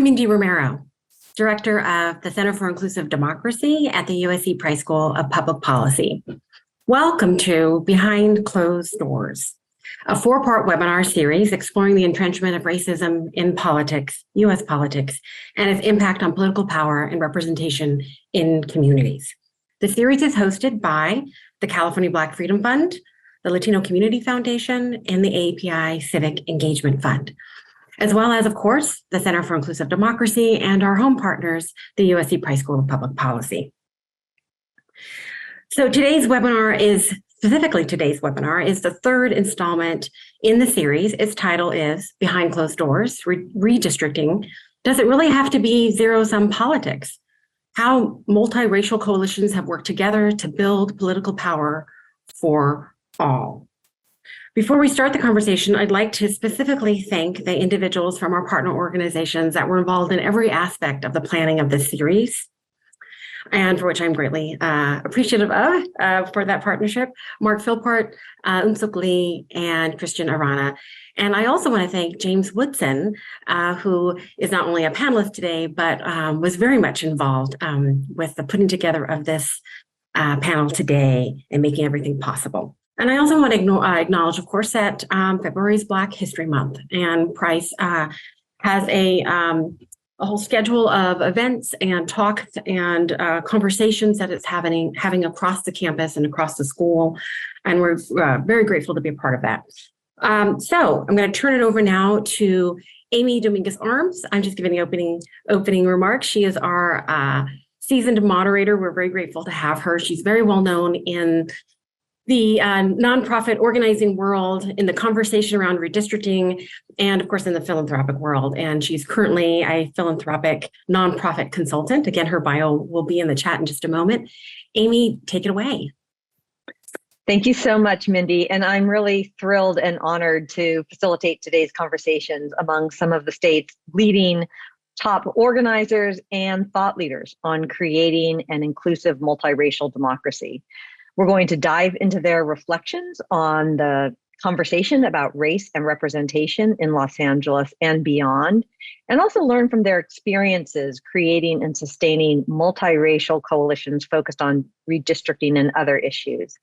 Mindy Romero, Director of the Center for Inclusive Democracy at the USC Price School of Public Policy. Welcome to Behind Closed Doors, a 4-part webinar series exploring the entrenchment of racism in politics, U.S. politics, and its impact on political power and representation in communities. The series is hosted by the California Black Freedom Fund, the Latino Community Foundation, and the AAPI Civic Engagement Fund, as well as, of course, the Center for Inclusive Democracy and our home partners, the USC Price School of Public Policy. So today's webinar is the third installment in the series. Its title is Behind Closed Doors, Redistricting. Does it really have to be zero-sum politics? How multiracial coalitions have worked together to build political power for all. Before we start the conversation, I'd like to specifically thank the individuals from our partner organizations that were involved in every aspect of the planning of this series, and for which I'm greatly appreciative of for that partnership. Mark Philpott, Suk Lee, and Christian Arana. And I also want to thank James Woodson, who is not only a panelist today, but was very much involved with the putting together of this panel today and making everything possible. And I also want to acknowledge, of course, that February is Black History Month, and Price has a whole schedule of events and talks and conversations that it's having across the campus and across the school, and we're very grateful to be a part of that. So I'm going to turn it over now to Amy Dominguez-Arms. I'm just giving the opening remarks. She is our seasoned moderator. We're very grateful to have her. She's very well known in the nonprofit organizing world, in the conversation around redistricting, and of course in the philanthropic world. And she's currently a philanthropic nonprofit consultant. Again, her bio will be in the chat in just a moment. Amy, take it away. Thank you so much, Mindy. And I'm really thrilled and honored to facilitate today's conversations among some of the state's leading top organizers and thought leaders on creating an inclusive multiracial democracy. We're going to dive into their reflections on the conversation about race and representation in Los Angeles and beyond, and also learn from their experiences creating and sustaining multiracial coalitions focused on redistricting and other issues.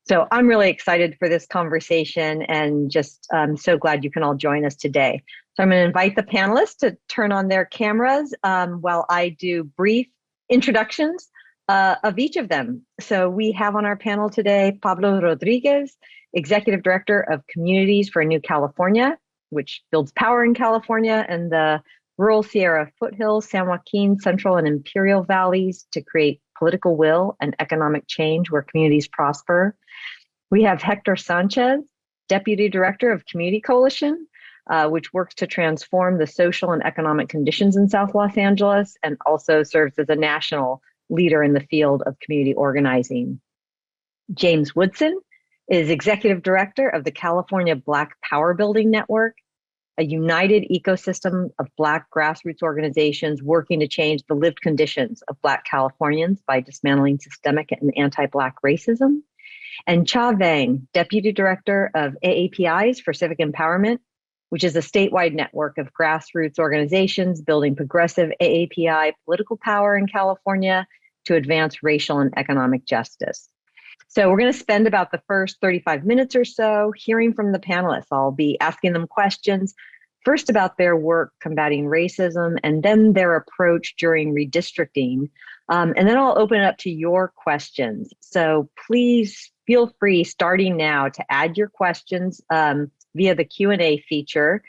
So I'm really excited for this conversation and just so glad you can all join us today. So I'm going to invite the panelists to turn on their cameras while I do brief introductions of each of them. So we have on our panel today, Pablo Rodriguez, Executive Director of Communities for a New California, which builds power in California and the rural Sierra foothills, San Joaquin, Central and Imperial Valleys to create political will and economic change where communities prosper. We have Hector Sanchez, Deputy Director of Community Coalition, which works to transform the social and economic conditions in South Los Angeles and also serves as a national leader in the field of community organizing. James Woodson is Executive Director of the California Black Power Building Network, a united ecosystem of Black grassroots organizations working to change the lived conditions of Black Californians by dismantling systemic and anti-Black racism. And Cha Vang, Deputy Director of AAPIs for Civic Empowerment, which is a statewide network of grassroots organizations building progressive AAPI political power in California to advance racial and economic justice. So we're going to spend about the first 35 minutes or so hearing from the panelists. I'll be asking them questions, first about their work combating racism, and then their approach during redistricting. And then I'll open it up to your questions. So please feel free, starting now, to add your questions via the Q&A feature,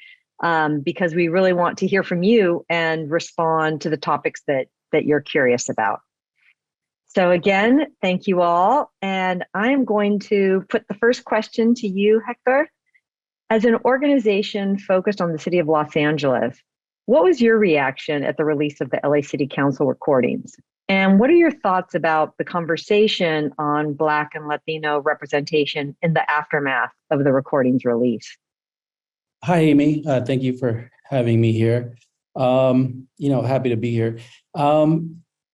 because we really want to hear from you and respond to the topics that you're curious about. So again, thank you all. And I am going to put the first question to you, Hector. As an organization focused on the city of Los Angeles, what was your reaction at the release of the LA City Council recordings? And what are your thoughts about the conversation on Black and Latino representation in the aftermath of the recordings release? Hi, Amy. Thank you for having me here. Happy to be here.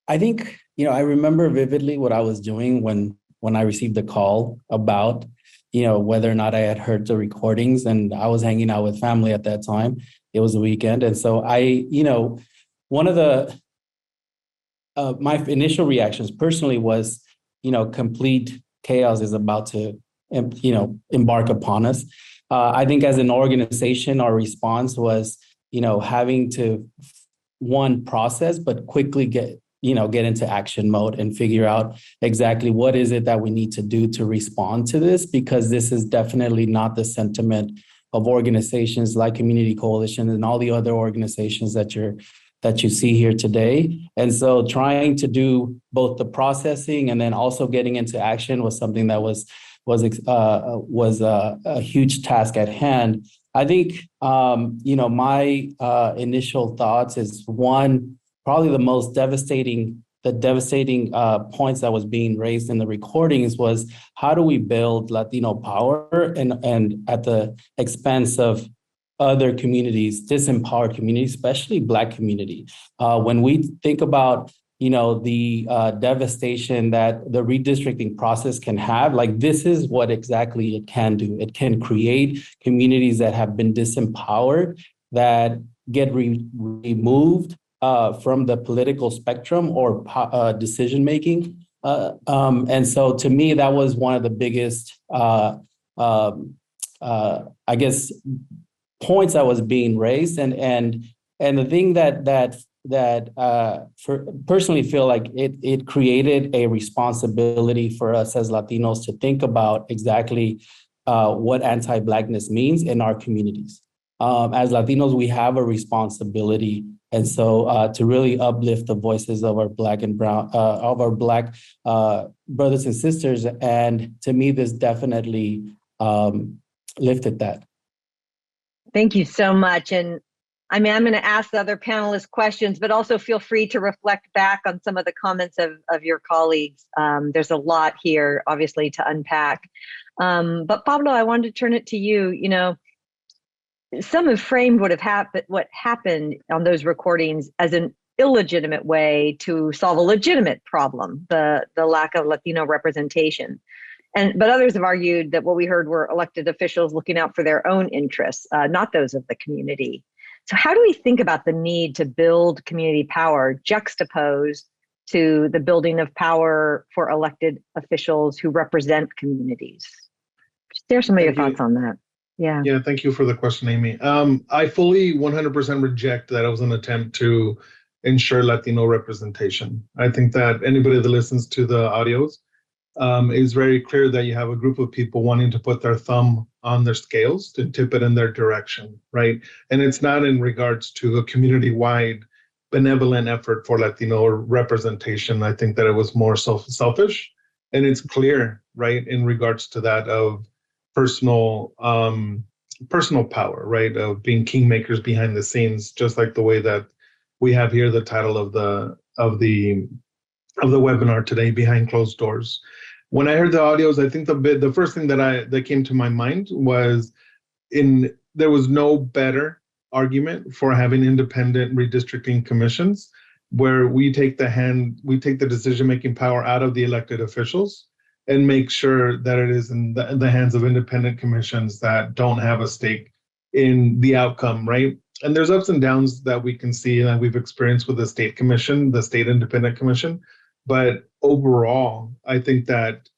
I think, I remember vividly what I was doing when I received the call about, whether or not I had heard the recordings, and I was hanging out with family at that time. It was a weekend. And so I one of the my initial reactions personally was, complete chaos is about to, embark upon us. I think as an organization, our response was, having to one process, but quickly get into action mode and figure out exactly what is it that we need to do to respond to this, because this is definitely not the sentiment of organizations like Community Coalition and all the other organizations that you see here today. And so trying to do both the processing and then also getting into action was something that was a huge task at hand. I think, my initial thoughts is one, probably the most devastating points that was being raised in the recordings was, how do we build Latino power and at the expense of other communities, disempowered communities, especially Black community. When we think about, the devastation that the redistricting process can have, like, this is what exactly it can do. It can create communities that have been disempowered, that get removed from the political spectrum or decision making. And so to me, that was one of the biggest, I guess, points that was being raised, and the thing that personally feel like it created a responsibility for us as Latinos to think about exactly what anti-Blackness means in our communities. As Latinos, we have a responsibility, and so to really uplift the voices of our Black and brown of our Black brothers and sisters, and to me, this definitely lifted that. Thank you so much. And I'm going to ask the other panelists questions, but also feel free to reflect back on some of the comments of your colleagues. There's a lot here, obviously, to unpack. But Pablo, I wanted to turn it to you. Some have framed what happened on those recordings as an illegitimate way to solve a legitimate problem, the lack of Latino representation. But others have argued that what we heard were elected officials looking out for their own interests, not those of the community. So how do we think about the need to build community power juxtaposed to the building of power for elected officials who represent communities? Share some of your thoughts on that. Yeah. Yeah, thank you for the question, Amy. I fully 100% reject that it was an attempt to ensure Latino representation. I think that anybody that listens to the audios, is very clear that you have a group of people wanting to put their thumb on their scales to tip it in their direction, right? And it's not in regards to a community-wide benevolent effort for Latino representation. I think that it was more selfish, and it's clear, right, in regards to that of personal power, right, of being kingmakers behind the scenes, just like the way that we have here the title of the webinar today, Behind Closed Doors. When I heard the audios, I think the first thing that came to my mind was there was no better argument for having independent redistricting commissions, where we take the decision-making power out of the elected officials and make sure that it is in the hands of independent commissions that don't have a stake in the outcome, right? And there's ups and downs that we can see and that we've experienced with the state commission, the state independent commission. But overall, I think that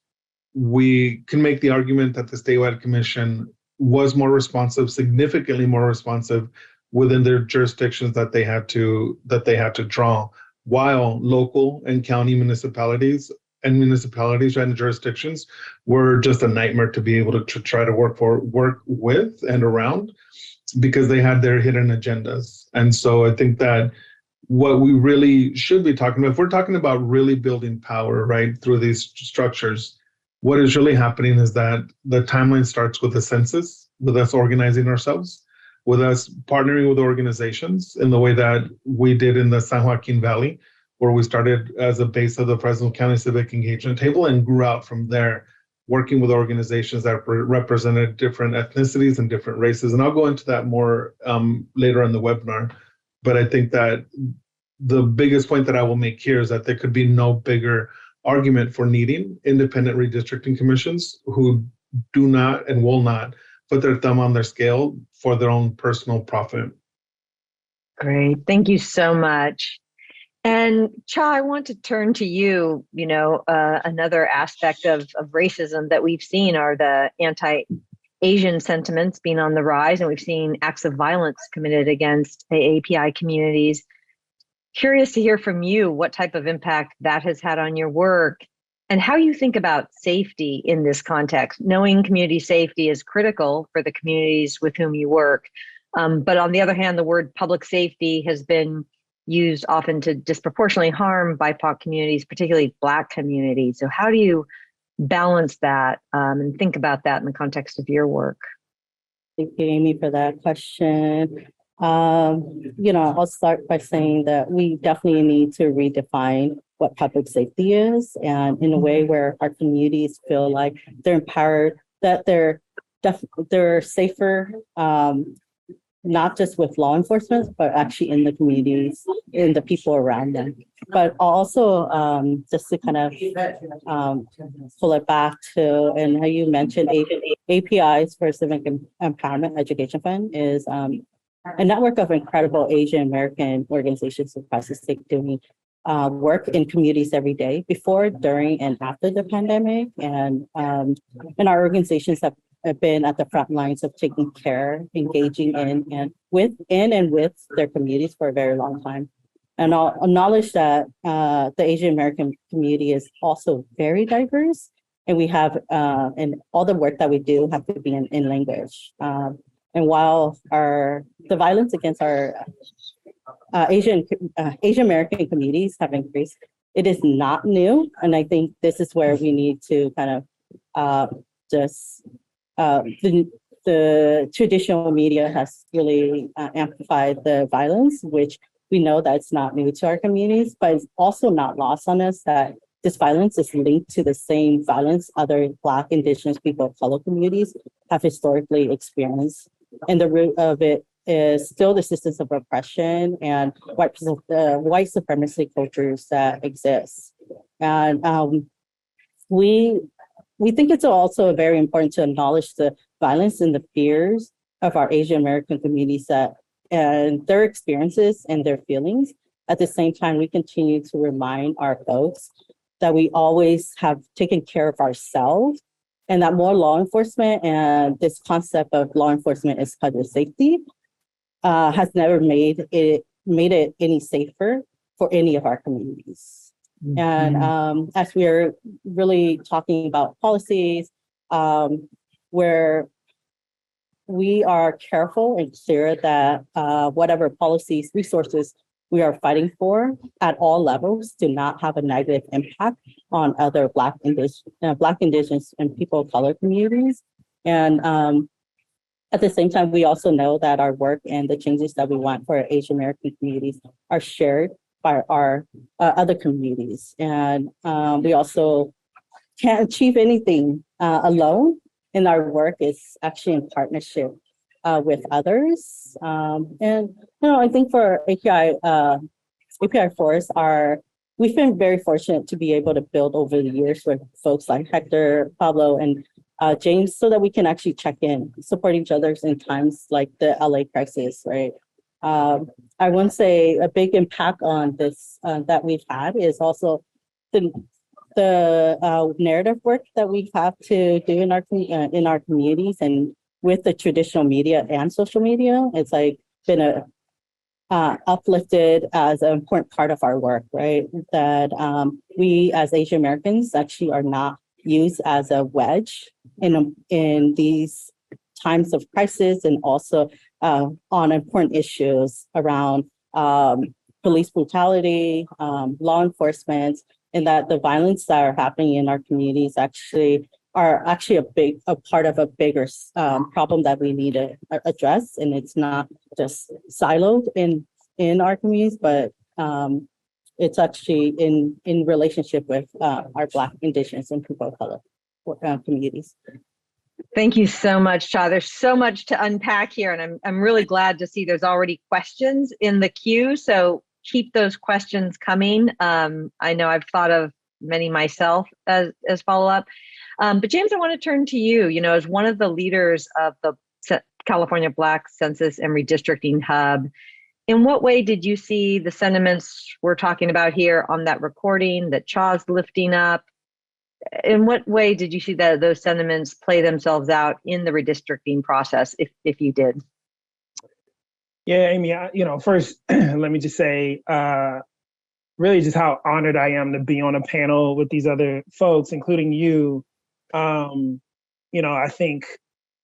we can make the argument that the statewide commission was more responsive, significantly more responsive within their jurisdictions that they had to draw, while local and county municipalities and jurisdictions were just a nightmare to be able to try to work with and around, because they had their hidden agendas. And so I think that what we really should be talking about, if we're talking about really building power, right, through these structures, what is really happening is that the timeline starts with the census, with us organizing ourselves, with us partnering with organizations in the way that we did in the San Joaquin Valley, where we started as a base of the Fresno County Civic Engagement Table and grew out from there, working with organizations that represented different ethnicities and different races. And I'll go into that more later in the webinar. But I think that the biggest point that I will make here is that there could be no bigger argument for needing independent redistricting commissions who do not and will not put their thumb on their scale for their own personal profit. Great. Thank you so much. And Cha, I want to turn to you. Another aspect of racism that we've seen are the anti-Asian sentiments being on the rise, and we've seen acts of violence committed against the API communities. Curious to hear from you what type of impact that has had on your work and how you think about safety in this context. Knowing community safety is critical for the communities with whom you work. But on the other hand, the word public safety has been used often to disproportionately harm BIPOC communities, particularly Black communities. So how do you balance that and think about that in the context of your work? Thank you, Amy, for that question. I'll start by saying that we definitely need to redefine what public safety is, and in a way where our communities feel like they're empowered, that they're safer, not just with law enforcement, but actually in the communities, in the people around them. But also, just to kind of pull it back to, and how you mentioned APIs for Civic Empowerment Education Fund is a network of incredible Asian American organizations across the state doing work in communities every day, before, during, and after the pandemic. And our organizations have been at the front lines of taking care, engaging in with their communities for a very long time. And I'll acknowledge that the Asian American community is also very diverse, and we have and all the work that we do have to be in language. And while the violence against our Asian American communities have increased, it is not new. And I think this is where we need to kind of the traditional media has really amplified the violence, which we know that it's not new to our communities, but it's also not lost on us that this violence is linked to the same violence other Black, Indigenous people of color communities have historically experienced. And the root of it is still the systems of oppression and white supremacy cultures that exist. And we think it's also very important to acknowledge the violence and the fears of our Asian American communities and their experiences and their feelings. At the same time, we continue to remind our folks that we always have taken care of ourselves, and that more law enforcement and this concept of law enforcement is public safety has never made it any safer for any of our communities. Mm-hmm. And as we are really talking about policies, where we are careful and clear that whatever policies, resources we are fighting for at all levels do not have a negative impact on other Black, Indigenous, and people of color communities. And at the same time, we also know that our work and the changes that we want for our Asian American communities are shared by our other communities. And we also can't achieve anything alone. And our work is actually in partnership with others. And I think for API forests we've been very fortunate to be able to build over the years with folks like Hector, Pablo, and James, so that we can actually check in, support each other in times like the LA crisis, right? I want to say a big impact on this that we've had is also the narrative work that we have to do in our communities, and with the traditional media and social media. It's like been uplifted as an important part of our work, right? That we as Asian Americans actually are not used as a wedge in these times of crisis, and also on important issues around police brutality, law enforcement, and that the violence that are happening in our communities are actually a part of a bigger problem that we need to address. And it's not just siloed in our communities, but it's actually in relationship with our Black, Indigenous, and people of color communities. Thank you so much, Cha. There's so much to unpack here, and I'm really glad to see there's already questions in the queue. So keep those questions coming. I know I've thought of many myself as follow-up. But James, I want to turn to you. As one of the leaders of the California Black Census and Redistricting Hub, In what way did you see the sentiments we're talking about here on that recording that Chaw's lifting up? In what way did you see that those sentiments play themselves out in the redistricting process, if you did? Yeah, Amy, first, let me just say, really just how honored I am to be on a panel with these other folks, including you. I think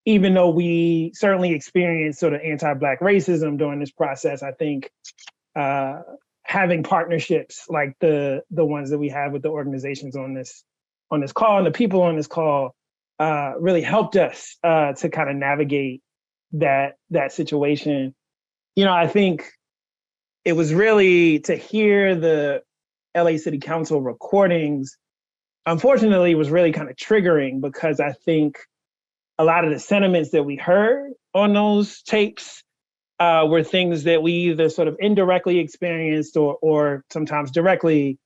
even though we certainly experienced sort of anti-Black racism during this process, I think having partnerships like the ones that we have with the organizations on this call and the people on this call really helped us to kind of navigate that situation. I think it was really to hear the LA City Council recordings, unfortunately, was really kind of triggering because I think a lot of the sentiments that we heard on those tapes were things that we either sort of indirectly experienced or sometimes directly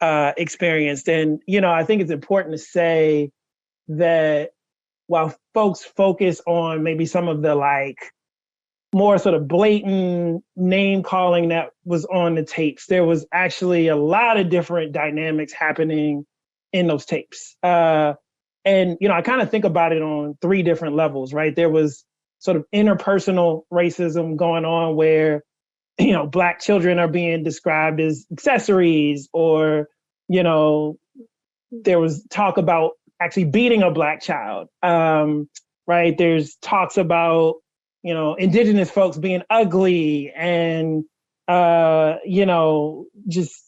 experienced. And, I think it's important to say that while folks focus on maybe some of the more sort of blatant name calling that was on the tapes, there was actually a lot of different dynamics happening in those tapes. And, I kind of think about it on three different levels, right? There was sort of interpersonal racism going on where, Black children are being described as accessories, or, there was talk about actually beating a Black child, right? There's talks about, Indigenous folks being ugly and, just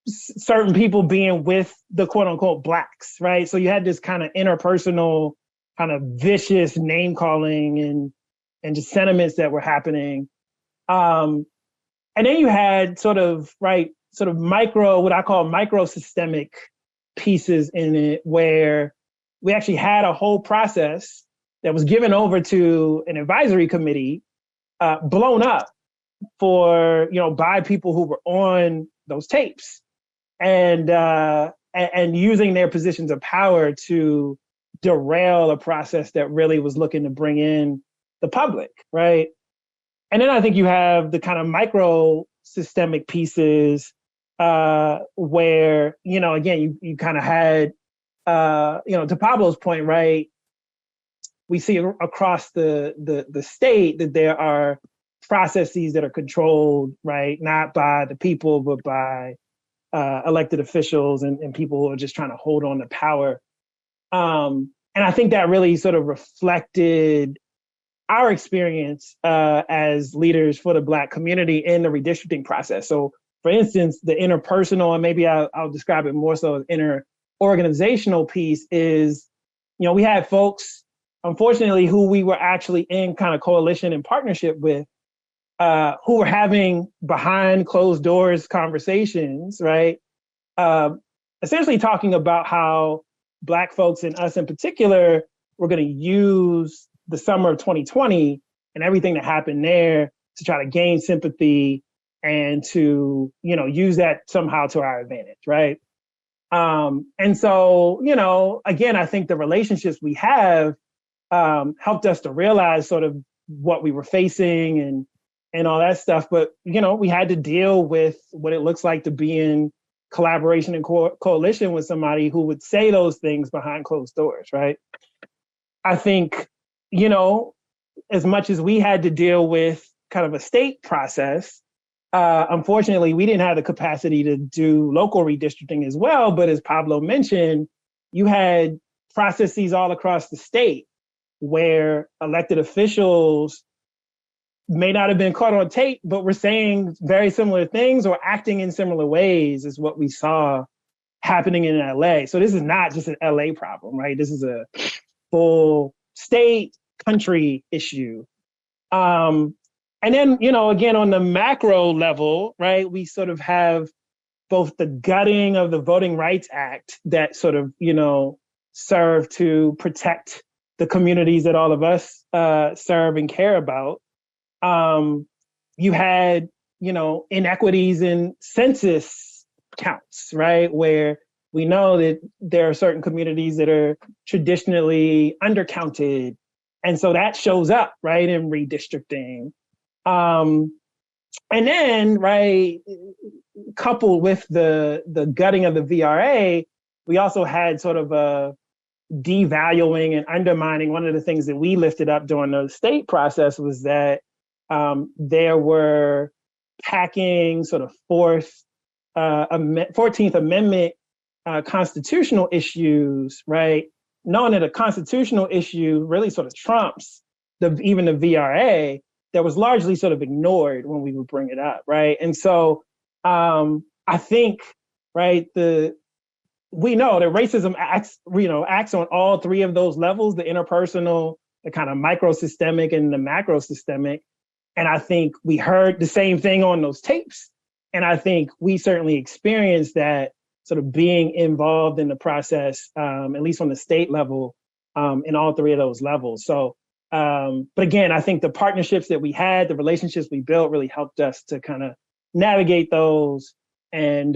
certain people being with the quote unquote Blacks, right? So you had this kind of interpersonal, kind of vicious name calling and just sentiments that were happening. And then you had sort of micro, what I call micro systemic pieces in it, where we actually had a whole process that was given over to an advisory committee, blown up by people who were on those tapes and using their positions of power to derail a process that really was looking to bring in the public, right? And then I think you have the kind of micro systemic pieces where, again, you kind of had, to Pablo's point, right? We see across the state that there are processes that are controlled, right? Not by the people, but by elected officials and people who are just trying to hold on to power. And I think that really sort of reflected our experience as leaders for the Black community in the redistricting process. So, for instance, the interpersonal, and maybe I'll describe it more so as inter-organizational piece is, we had folks, unfortunately, who we were actually in kind of coalition and partnership with, who were having behind closed doors conversations, right? Essentially talking about how Black folks, and us in particular, were going to use the summer of 2020 and everything that happened there to try to gain sympathy and to, use that somehow to our advantage, right? And so, again, I think the relationships we have helped us to realize sort of what we were facing and all that stuff. But, we had to deal with what it looks like to be in collaboration and coalition with somebody who would say those things behind closed doors, right? I think, as much as we had to deal with kind of a state process, unfortunately, we didn't have the capacity to do local redistricting as well. But as Pablo mentioned, you had processes all across the state where elected officials may not have been caught on tape, but were saying very similar things or acting in similar ways is what we saw happening in LA. So this is not just an LA problem, right? This is a full state, country issue. And then, again, on the macro level, right, we sort of have both the gutting of the Voting Rights Act that sort of, serve to protect the communities that all of us serve and care about. You had, inequities in census counts, right? Where we know that there are certain communities that are traditionally undercounted. And so that shows up, right, in redistricting. And then, right, coupled with the gutting of the VRA, we also had sort of a devaluing and undermining. One of the things that we lifted up during the state process was that there were packing sort of 14th Amendment constitutional issues, right? Knowing that a constitutional issue really sort of trumps even the VRA, that was largely sort of ignored when we would bring it up, right? And so I think, right, we know that racism acts on all three of those levels: the interpersonal, the kind of microsystemic, and the macrosystemic. And I think we heard the same thing on those tapes. And I think we certainly experienced that sort of being involved in the process, at least on the state level, in all three of those levels. So, but again, I think the partnerships that we had, the relationships we built really helped us to kind of navigate those and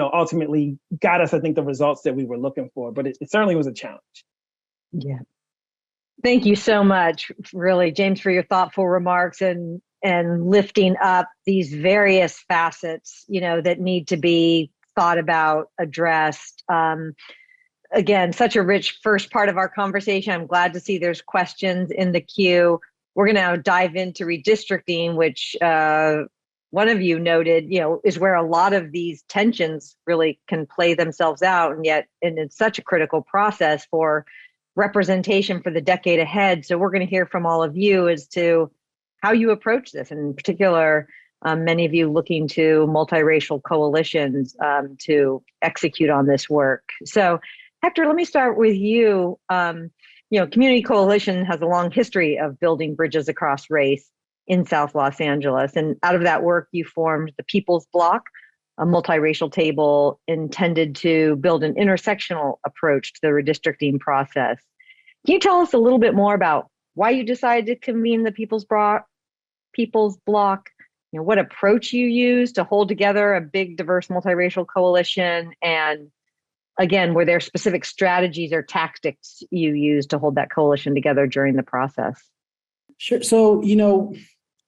ultimately got us, I think, the results that we were looking for. But it certainly was a challenge. Yeah. Thank you so much, really, James, for your thoughtful remarks and lifting up these various facets, that need to be thought about, addressed. Again, such a rich first part of our conversation. I'm glad to see there's questions in the queue. We're going to now dive into redistricting, which one of you noted, is where a lot of these tensions really can play themselves out. And it's such a critical process for representation for the decade ahead. So we're going to hear from all of you as to how you approach this, and in particular, many of you looking to multiracial coalitions to execute on this work. So Hector, let me start with you. Community Coalition has a long history of building bridges across race in South Los Angeles. And out of that work, you formed the People's Bloc, a multiracial table intended to build an intersectional approach to the redistricting process. Can you tell us a little bit more about why you decided to convene the People's Bloc, what approach you used to hold together a big, diverse, multiracial coalition? And again, were there specific strategies or tactics you used to hold that coalition together during the process? Sure. So,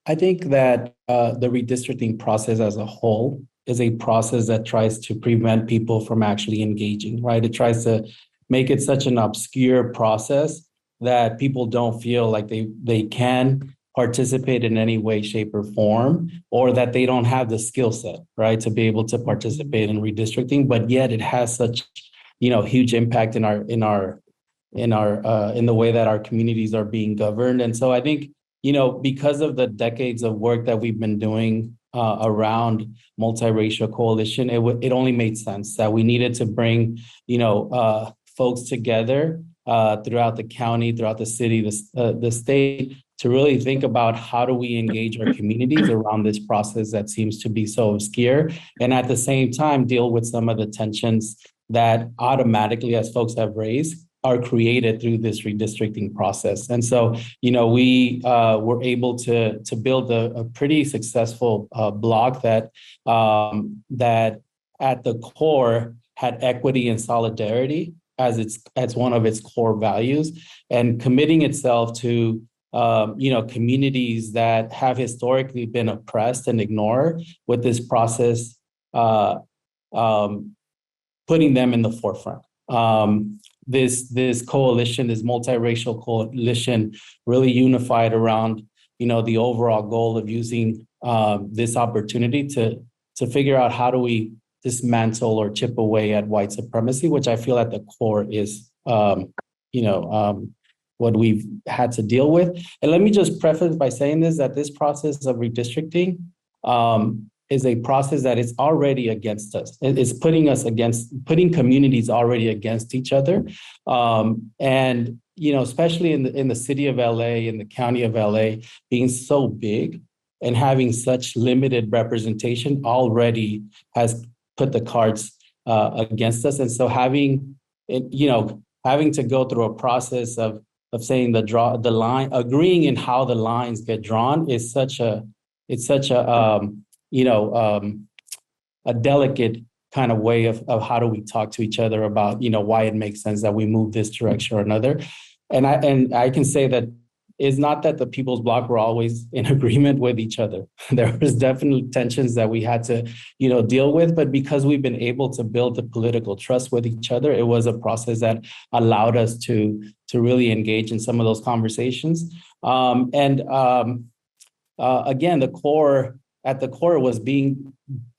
I think that the redistricting process as a whole is a process that tries to prevent people from actually engaging, right? It tries to make it such an obscure process that people don't feel like they can participate in any way, shape, or form, or that they don't have the skill set, right, to be able to participate in redistricting. But yet it has such, huge impact in the way that our communities are being governed. And so I think, because of the decades of work that we've been doing around multiracial coalition, it only made sense that we needed to bring, folks together throughout the county, throughout the city, the state, to really think about how do we engage our communities around this process that seems to be so obscure, and at the same time deal with some of the tensions that automatically, as folks have raised, are created through this redistricting process. And so, we were able to build a pretty successful block that at the core had equity and solidarity as one of its core values, and committing itself to communities that have historically been oppressed and ignored, with this process putting them in the forefront. This coalition, this multiracial coalition, really unified around the overall goal of using this opportunity to figure out how do we dismantle or chip away at white supremacy, which I feel at the core is what we've had to deal with. And let me just preface by saying that this process of redistricting is a process that is already against us. It's putting communities already against each other. And, especially in the city of LA, in the county of LA, being so big and having such limited representation already has put the cards against us. And so having to go through a process of saying the line, agreeing in how the lines get drawn is such a delicate kind of way of how do we talk to each other about, why it makes sense that we move this direction or another. And I can say that is not that the People's Bloc were always in agreement with each other. There was definitely tensions that we had to, deal with, but because we've been able to build the political trust with each other, it was a process that allowed us to really engage in some of those conversations. Again, at the core was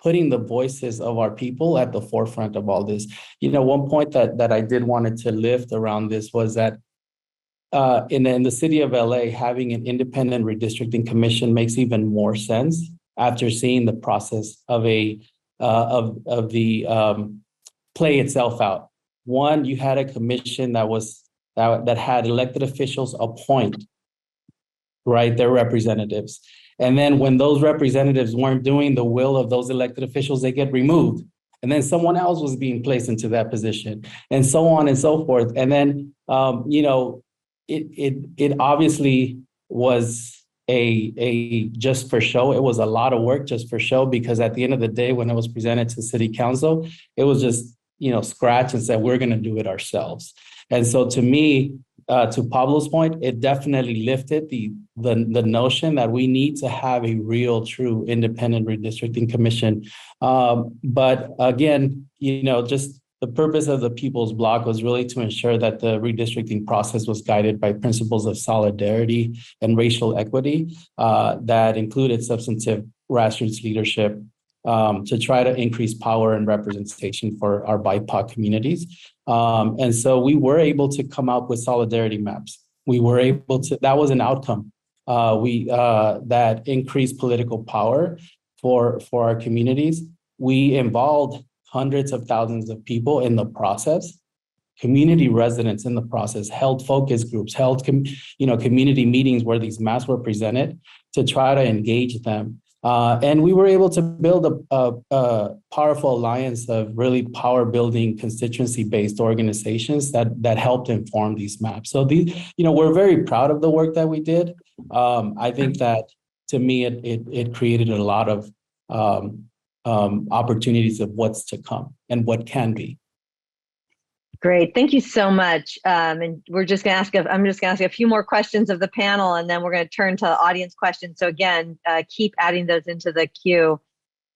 putting the voices of our people at the forefront of all this. One point that I did wanted to lift around this was that in the city of LA, having an independent redistricting commission makes even more sense after seeing the process of the play itself out. One, you had a commission that had elected officials appoint, right, their representatives. And then when those representatives weren't doing the will of those elected officials, they get removed. And then someone else was being placed into that position, and so on and so forth. And then, it obviously was a just for show. It was a lot of work just for show, because at the end of the day, when it was presented to city council, it was just, scratch and said, we're going to do it ourselves. And so to me, to Pablo's point, it definitely lifted the notion that we need to have a real, true independent redistricting commission. But again, just the purpose of the People's Bloc was really to ensure that the redistricting process was guided by principles of solidarity and racial equity that included substantive grassroots leadership to try to increase power and representation for our BIPOC communities. And so we were able to come up with solidarity maps. That was an outcome that increased political power for our communities. We involved hundreds of thousands of people in the process, community residents in the process, held focus groups, held community meetings where these maps were presented to try to engage them. And we were able to build a powerful alliance of really power building constituency-based organizations that helped inform these maps. So we're very proud of the work that we did. I think that to me, it created a lot of opportunities of what's to come and what can be. Great, thank you so much. And I'm just going to ask a few more questions of the panel, and then we're going to turn to audience questions. So again, keep adding those into the queue.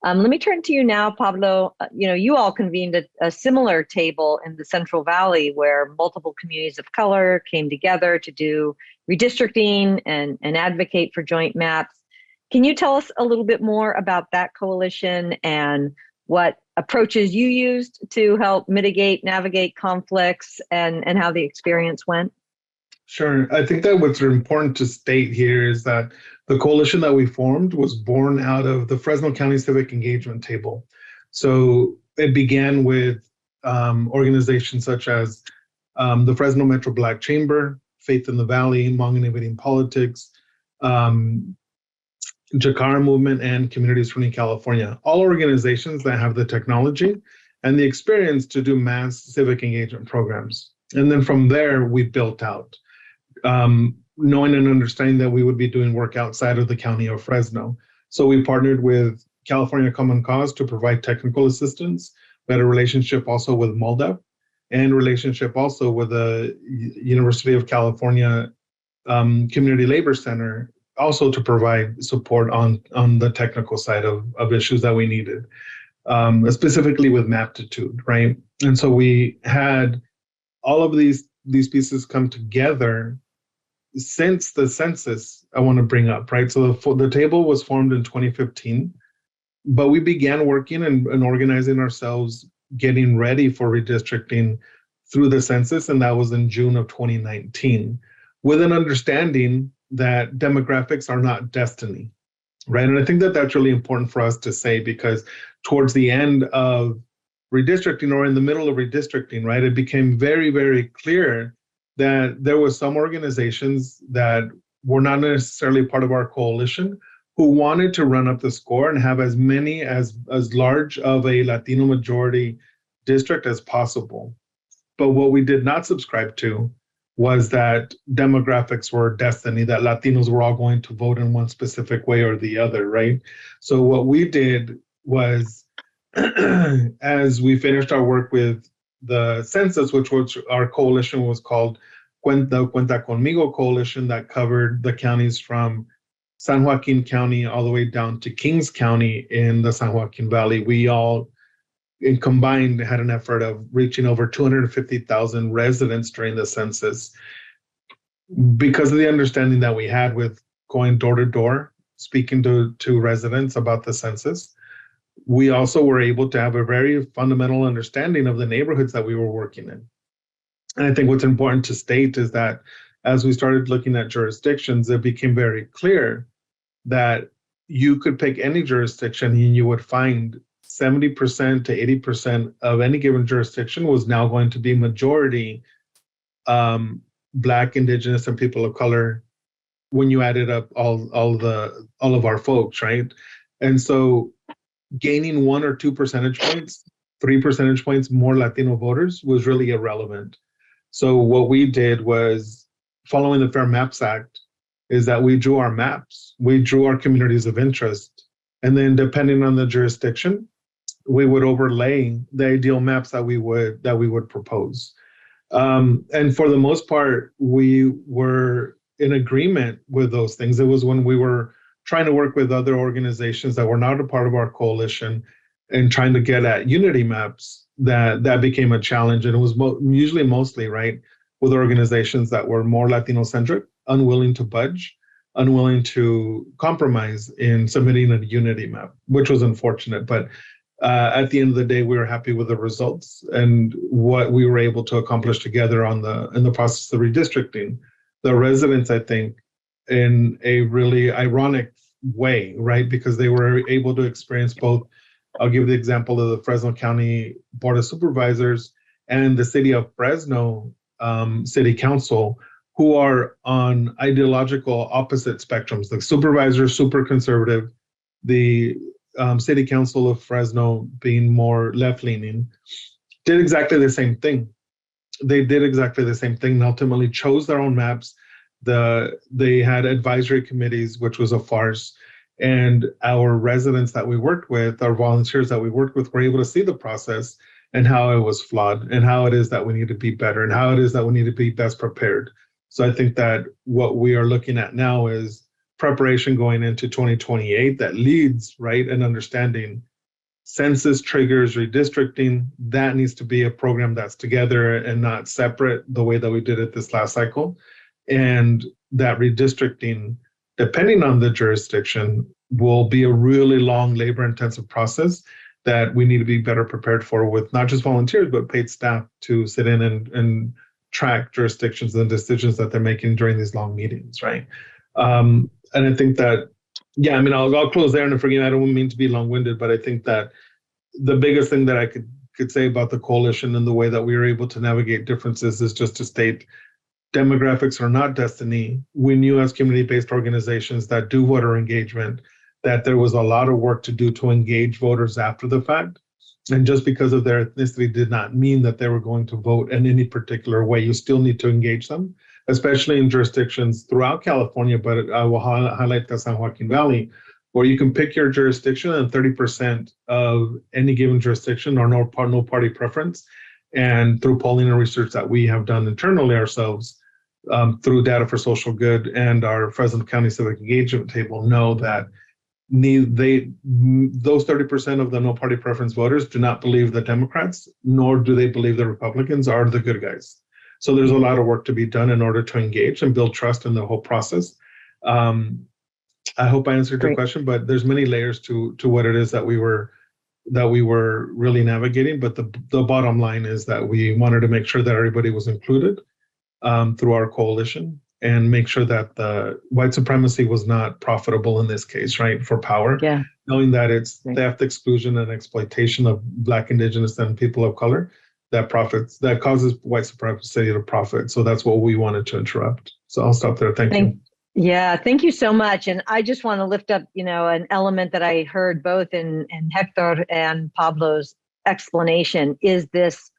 Let me turn to you now, Pablo. You all convened a similar table in the Central Valley where multiple communities of color came together to do redistricting and advocate for joint maps. Can you tell us a little bit more about that coalition and what approaches you used to help navigate conflicts, and how the experience went? Sure. I think that what's important to state here is that the coalition that we formed was born out of the Fresno County Civic Engagement Table. So it began with organizations such as the Fresno Metro Black Chamber, Faith in the Valley, Hmong Innovating Politics, Jakara Movement, and Communities Friendly California, all organizations that have the technology and the experience to do mass civic engagement programs. And then from there, we built out, knowing and understanding that we would be doing work outside of the county of Fresno. So we partnered with California Common Cause to provide technical assistance. We had a relationship also with MOLDEP, and relationship also with the University of California Community Labor Center, also to provide support on the technical side of issues that we needed, specifically with Maptitude, right? And so we had all of these pieces come together since the census I want to bring up, right? So the table was formed in 2015, but we began working and organizing ourselves, getting ready for redistricting through the census, and that was in June of 2019, with an understanding that demographics are not destiny, right? And I think that that's really important for us to say, because towards the end of redistricting, or in the middle of redistricting, right, it became very, very clear that there was some organizations that were not necessarily part of our coalition who wanted to run up the score and have as large of a Latino majority district as possible. But what we did not subscribe to was that demographics were destiny, that Latinos were all going to vote in one specific way or the other, right? So what we did was, as we finished our work with the census, which was our coalition was called Cuenta Conmigo coalition that covered the counties from San Joaquin County all the way down to Kings County in the San Joaquin Valley. We all in combined had an effort of reaching over 250,000 residents during the census. Because of the understanding that we had with going door to door, speaking to residents about the census, we also were able to have a very fundamental understanding of the neighborhoods that we were working in. And I think what's important to state is that as we started looking at jurisdictions, it became very clear that you could pick any jurisdiction and you would find 70% to 80% of any given jurisdiction was now going to be majority Black, Indigenous, and people of color when you added up all of our folks, right? And so gaining 1 or 2 percentage points, 3 percentage points more Latino voters was really irrelevant. So what we did was, following the Fair Maps Act, is that we drew our maps, we drew our communities of interest, and then depending on the jurisdiction, we would overlay the ideal maps that we would propose. And for the most part, we were in agreement with those things. It was when we were trying to work with other organizations that were not a part of our coalition and trying to get at unity maps that became a challenge. And it was usually mostly, right, with organizations that were more Latino-centric, unwilling to budge, unwilling to compromise in submitting a unity map, which was unfortunate. But at the end of the day, we were happy with the results and what we were able to accomplish together in the process of redistricting. The residents, I think, in a really ironic way, right? Because they were able to experience both. I'll give the example of the Fresno County Board of Supervisors and the city of Fresno City Council, who are on ideological opposite spectrums. The supervisors, super conservative, the City Council of Fresno being more left-leaning, did exactly the same thing. They did exactly the same thing and ultimately chose their own maps. They had advisory committees, which was a farce. And our residents that we worked with, our volunteers that we worked with, were able to see the process and how it was flawed and how it is that we need to be better and how it is that we need to be best prepared. So I think that what we are looking at now is preparation going into 2028 that leads, right, and understanding census triggers, redistricting. That needs to be a program that's together and not separate the way that we did it this last cycle. And that redistricting, depending on the jurisdiction, will be a really long, labor-intensive process that we need to be better prepared for, with not just volunteers, but paid staff to sit in and track jurisdictions and decisions that they're making during these long meetings, right? And I think that, yeah, I mean, I'll close there, and forgive me, I don't mean to be long-winded, but I think that the biggest thing that I could say about the coalition and the way that we were able to navigate differences is just to state demographics are not destiny. We knew as community-based organizations that do voter engagement that there was a lot of work to do to engage voters after the fact. And just because of their ethnicity did not mean that they were going to vote in any particular way. You still need to engage them, especially in jurisdictions throughout California, but I will highlight the San Joaquin Valley, where you can pick your jurisdiction and 30% of any given jurisdiction or no party preference. And through polling and research that we have done internally ourselves, through Data for Social Good and our Fresno County Civic Engagement Table, know that those 30% of the no party preference voters do not believe the Democrats, nor do they believe the Republicans are the good guys. So there's a lot of work to be done in order to engage and build trust in the whole process. I hope I answered your question, but there's many layers to what it is that we were really navigating. But the bottom line is that we wanted to make sure that everybody was included through our coalition, and make sure that the white supremacy was not profitable in this case, right, for power. Yeah. Knowing that it's theft, exclusion, and exploitation of Black, Indigenous, and people of color that causes white supremacy to profit. So that's what we wanted to interrupt. So I'll stop there. Thank you. Yeah, thank you so much. And I just want to lift up, an element that I heard both in Hector and Pablo's explanation is this,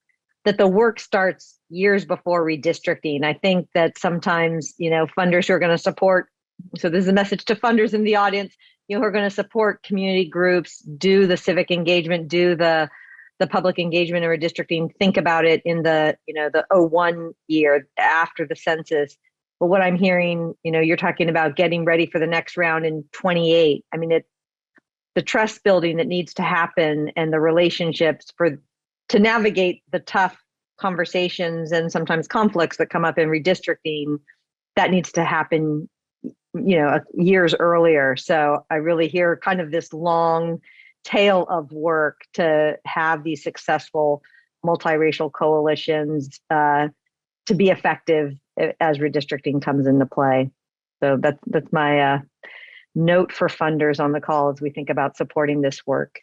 that the work starts years before redistricting. I think that sometimes, funders who are going to support, so this is a message to funders in the audience, who are going to support community groups, do the civic engagement, do the the public engagement and redistricting think about it in the, the '01 year after the census. But what I'm hearing, you're talking about getting ready for the next round in 28. I mean, the trust building that needs to happen and the relationships to navigate the tough conversations and sometimes conflicts that come up in redistricting, that needs to happen, years earlier. So I really hear kind of this long tail of work to have these successful multiracial coalitions to be effective as redistricting comes into play. So that's my note for funders on the call as we think about supporting this work.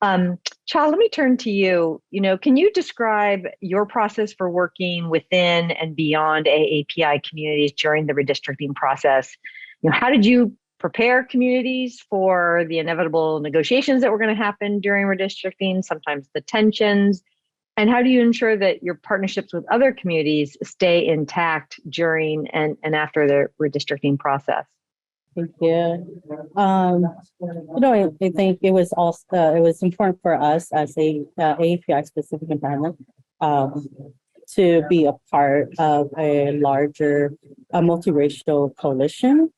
Cha, let me turn to you. Can you describe your process for working within and beyond AAPI communities during the redistricting process? How did you prepare communities for the inevitable negotiations that were going to happen during redistricting, sometimes the tensions? And how do you ensure that your partnerships with other communities stay intact during and after the redistricting process? Thank you. I think it was also it was important for us as a AAPI specific environment to be a part of a larger multiracial coalition.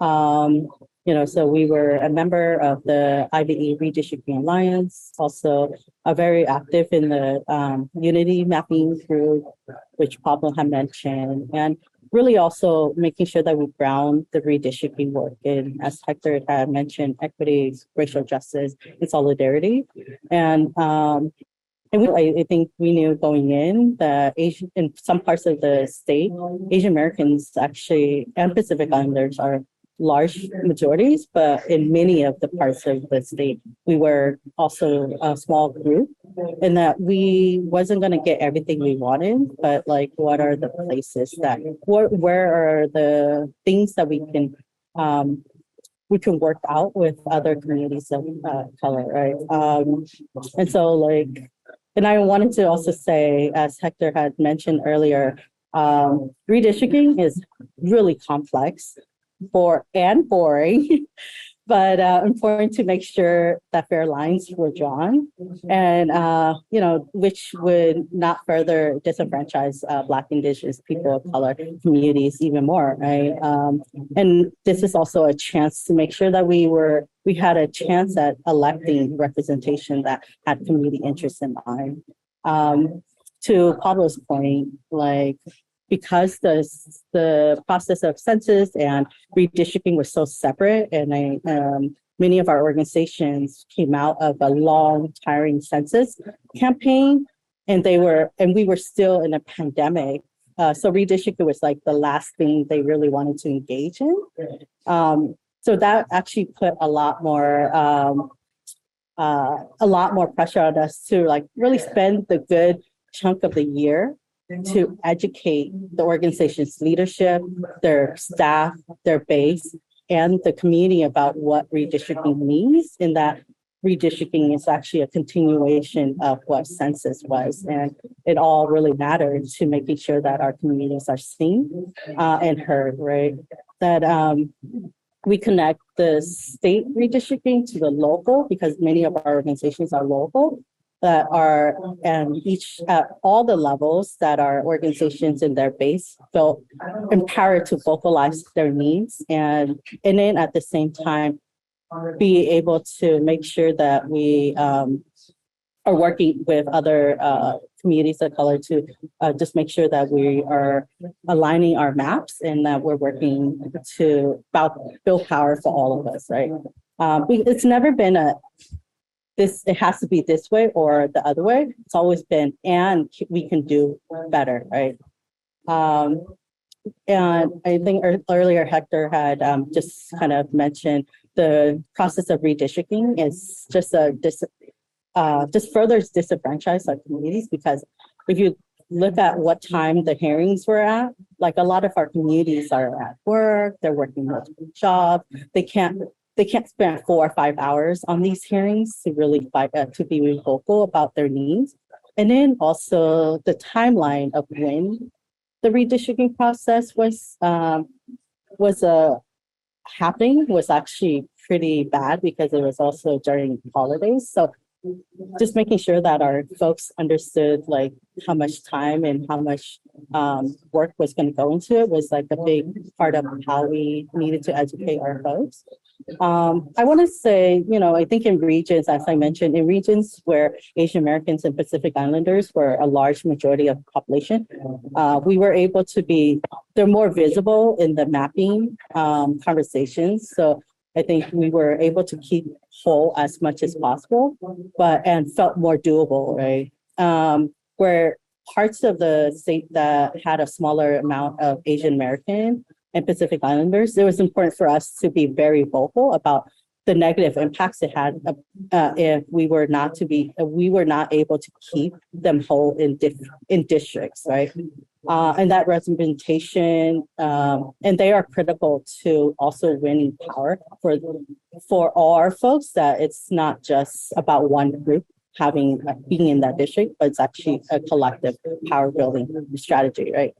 So we were a member of the IBE Redistricting Alliance, also very active in the unity mapping group, which Pablo had mentioned, and really also making sure that we ground the redistricting work in, as Hector had mentioned, equity, racial justice, and solidarity. And I think we knew going in that in some parts of the state, Asian Americans actually and Pacific Islanders are large majorities, but in many of the parts of the state, we were also a small group, and that we wasn't going to get everything we wanted, but like, what are the places that, where are the things that we can work out with other communities of color, right? And so and I wanted to also say, as Hector had mentioned earlier, redistricting is really complex and boring, but important to make sure that fair lines were drawn, and which would not further disenfranchise Black, Indigenous, people of color communities even more, right? And this is also a chance to make sure that we had a chance at electing representation that had community interests in mind. To Pablo's point, because the process of census and redistricting was so separate, and many of our organizations came out of a long, tiring census campaign, and we were still in a pandemic. So redistricting was the last thing they really wanted to engage in. So that actually put a lot more pressure on us to really spend the good chunk of the year to educate the organization's leadership, their staff, their base, and the community about what redistricting means, and that redistricting is actually a continuation of what census was. And it all really mattered to making sure that our communities are seen and heard, right? That we connect the state redistricting to the local, because many of our organizations are local, that are, and each at all the levels that our organizations in their base felt empowered to vocalize their needs, and then at the same time be able to make sure that we are working with other communities of color to just make sure that we are aligning our maps and that we're working to build power for all of us, right? It's never been it has to be this way or the other way. It's always been, and we can do better, right? And I think earlier Hector had just kind of mentioned the process of redistricting is just further disenfranchise our communities, because if you look at what time the hearings were at, a lot of our communities are at work, they're working multiple jobs, they can't spend 4 or 5 hours on these hearings to really fight, to be vocal about their needs. And then also the timeline of when the redistricting process was happening was actually pretty bad, because it was also during holidays. So just making sure that our folks understood like how much time and how much work was going to go into it was like a big part of how we needed to educate our folks. I want to say, I think in regions, as I mentioned, in regions where Asian Americans and Pacific Islanders were a large majority of the population, we were able to they're more visible in the mapping conversations. So I think we were able to keep whole as much as possible, and felt more doable, right? Where parts of the state that had a smaller amount of Asian American and Pacific Islanders, it was important for us to be very vocal about the negative impacts it had if we were not able to keep them whole in districts, right? And that representation, and they are critical to also winning power for all our folks. That it's not just about one group being in that district, but it's actually a collective power building strategy, right?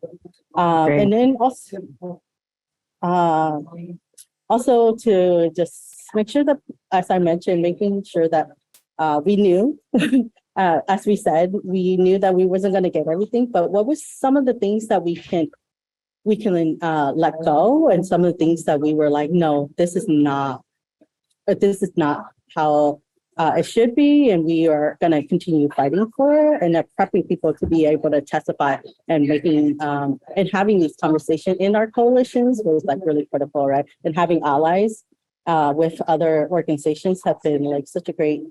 And then also to just make sure that, as I mentioned, making sure that we knew, as we said, we knew that we wasn't going to get everything, but what was some of the things that we can let go, and some of the things that we were like, no, this is not how it should be, and we are going to continue fighting for it, and prepping people to be able to testify and making and having these conversations in our coalitions was like really critical, right? And having allies with other organizations have been like such a great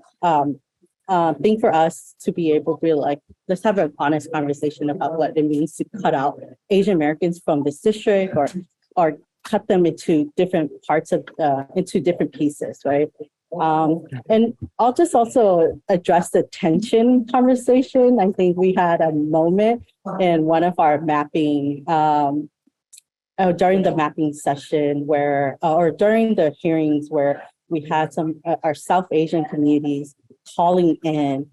thing for us to be able to be like, let's have an honest conversation about what it means to cut out Asian Americans from this district, or cut them into different parts of into different pieces, right? And I'll just also address the tension conversation. I think we had a moment in one of our mapping, during the mapping session or during the hearings where we had some, our South Asian communities calling in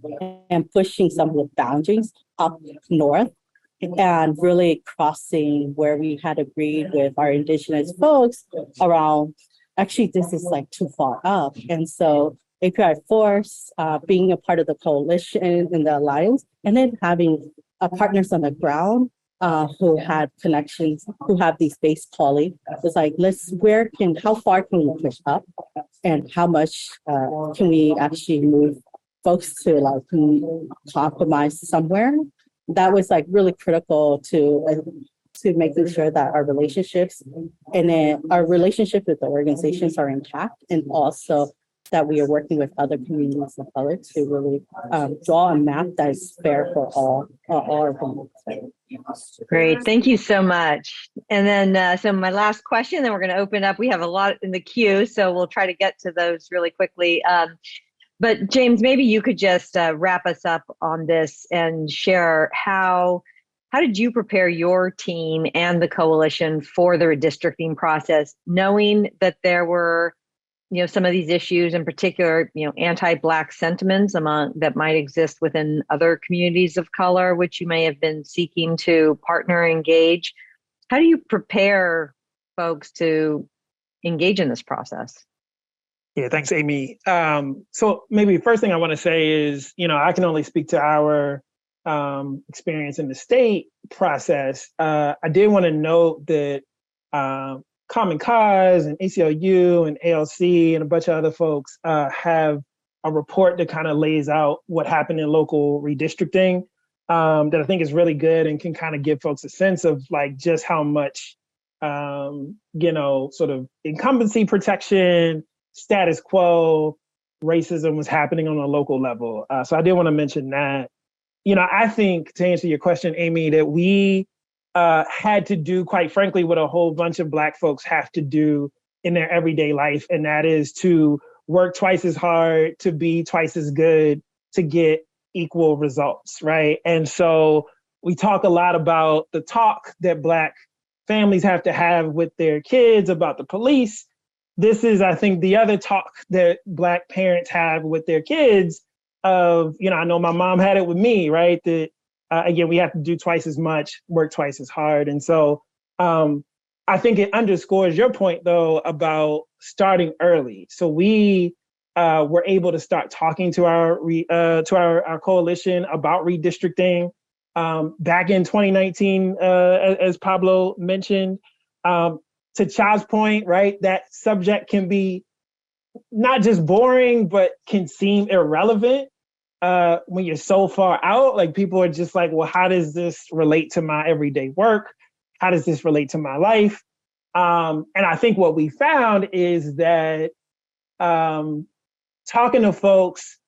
and pushing some of the boundaries up north and really crossing where we had agreed with our Indigenous folks around, actually, this is like too far up. And so API Force, being a part of the coalition and the alliance, and then having partners on the ground who had connections, who have these base calling, was like, how far can we push up, and how much can we actually move folks to like compromise somewhere? That was like really critical to making sure that our relationships and then our relationship with the organizations are intact, and also that we are working with other communities of color to really draw a map that is fair for all our communities. Great, thank you so much. And then, so my last question, then we're going to open up. We have a lot in the queue, so we'll try to get to those really quickly. But James, maybe you could just wrap us up on this and share how did you prepare your team and the coalition for the redistricting process, knowing that there were, some of these issues, in particular, anti-Black sentiments that might exist within other communities of color, which you may have been seeking to partner and engage. How do you prepare folks to engage in this process? Yeah, thanks, Amy. So maybe the first thing I want to say is, I can only speak to our experience in the state process. I did want to note that Common Cause and ACLU and ALC and a bunch of other folks have a report that kind of lays out what happened in local redistricting that I think is really good and can kind of give folks a sense of like just how much, sort of incumbency protection, status quo, racism was happening on a local level. So I did want to mention that. I think, to answer your question, Amy, that we had to do, quite frankly, what a whole bunch of Black folks have to do in their everyday life, and that is to work twice as hard, to be twice as good, to get equal results, right? And so we talk a lot about the talk that Black families have to have with their kids about the police. This is, I think, the other talk that Black parents have with their kids of, I know my mom had it with me, right? That, again, we have to do twice as much, work twice as hard. And so I think it underscores your point, though, about starting early. So we we're able to start talking to our coalition about redistricting. Back in 2019, as Pablo mentioned, to Cha's point, right, that subject can be not just boring, but can seem irrelevant when you're so far out. Like people are just like, well, how does this relate to my everyday work? How does this relate to my life? And I think what we found is that talking to folks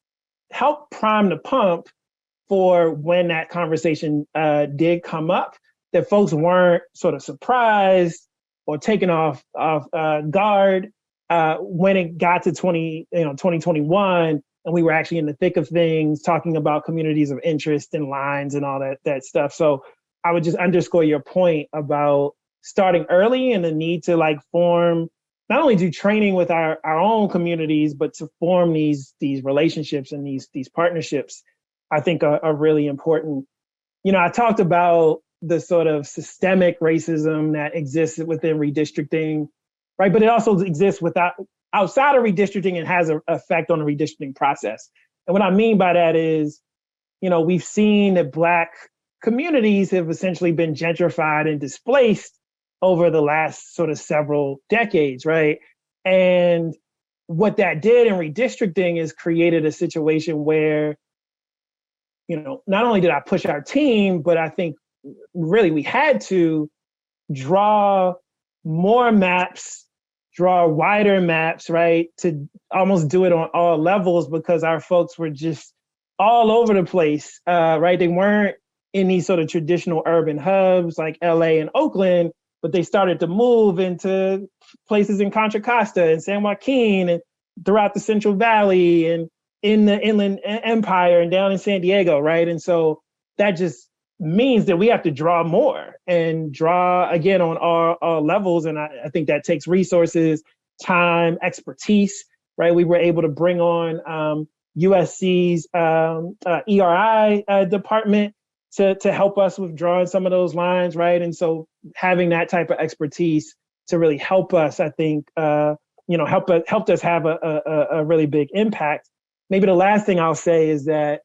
helped prime the pump for when that conversation did come up, that folks weren't sort of surprised or taken off guard when it got to 2021, and we were actually in the thick of things, talking about communities of interest and lines and all that stuff. So I would just underscore your point about starting early and the need to like form, not only do training with our own communities, but to form these relationships and these partnerships, I think are really important. You know, I talked about the sort of systemic racism that exists within redistricting, right? But it also exists outside of redistricting and has an effect on the redistricting process. And what I mean by that is, you know, we've seen that Black communities have essentially been gentrified and displaced over the last sort of several decades, right? And what that did in redistricting is created a situation where, you know, not only did I push our team, but I think really we had to draw more maps, draw wider maps, right? To almost do it on all levels because our folks were just all over the place, right? They weren't in these sort of traditional urban hubs like LA and Oakland, but they started to move into places in Contra Costa and San Joaquin and throughout the Central Valley and in the Inland Empire and down in San Diego, right? And so that just means that we have to draw more and draw again on all levels. And I think that takes resources, time, expertise, right? We were able to bring on USC's ERI department to help us with drawing some of those lines, right? And so having that type of expertise to really help us, I think, helped us have a really big impact. Maybe the last thing I'll say is that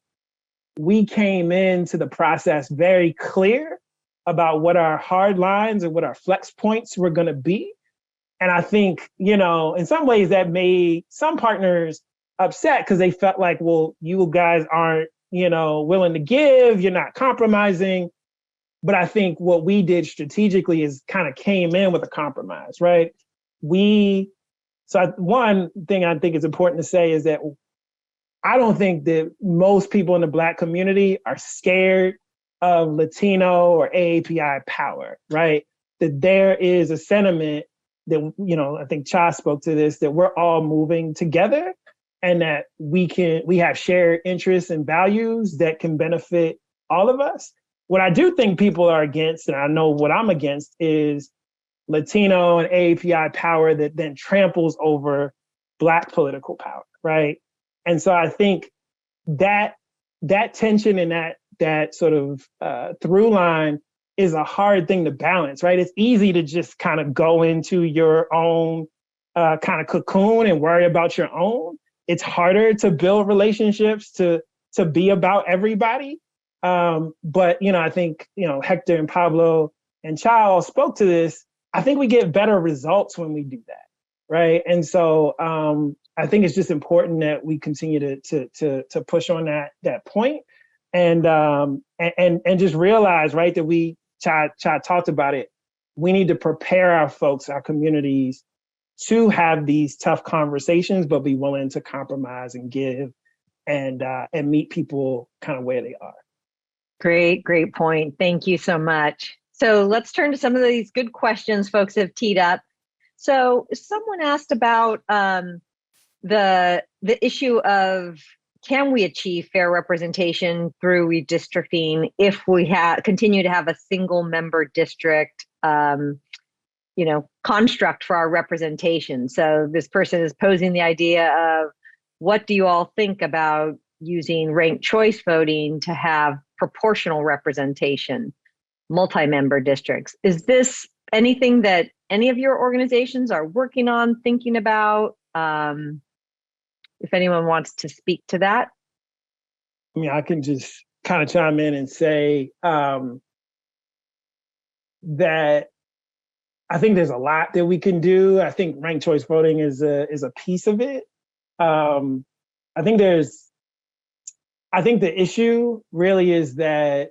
we came into the process very clear about what our hard lines and what our flex points were going to be. And I think, you know, in some ways that made some partners upset because they felt like, well, you guys aren't, you know, willing to give, you're not compromising. But I think what we did strategically is kind of came in with a compromise, right? One thing I think is important to say is that I don't think that most people in the Black community are scared of Latino or AAPI power, right? That there is a sentiment that, you know, I think Cha spoke to this, that we're all moving together and that we have shared interests and values that can benefit all of us. What I do think people are against, and I know what I'm against, is Latino and AAPI power that then tramples over Black political power, right? And so I think that tension and that sort of through line is a hard thing to balance, right? It's easy to just kind of go into your own kind of cocoon and worry about your own. It's harder to build relationships, to be about everybody. But, you know, I think, you know, Hector and Pablo and Cha spoke to this. I think we get better results when we do that, right? And so I think it's just important that we continue to push on that point and just realize, right, that Cha talked about it. We need to prepare our folks, our communities, to have these tough conversations, but be willing to compromise and give and meet people kind of where they are. Great point. Thank you so much. So let's turn to some of these good questions folks have teed up. So someone asked about the issue of, can we achieve fair representation through redistricting if we continue to have a single member district construct for our representation? So this person is posing the idea of, what do you all think about using ranked choice voting to have proportional representation, multi-member districts? Is this anything that any of your organizations are working on, thinking about? if anyone wants to speak to that. I mean, I can just kind of chime in and say that I think there's a lot that we can do. I think ranked choice voting is a piece of it. I think the issue really is that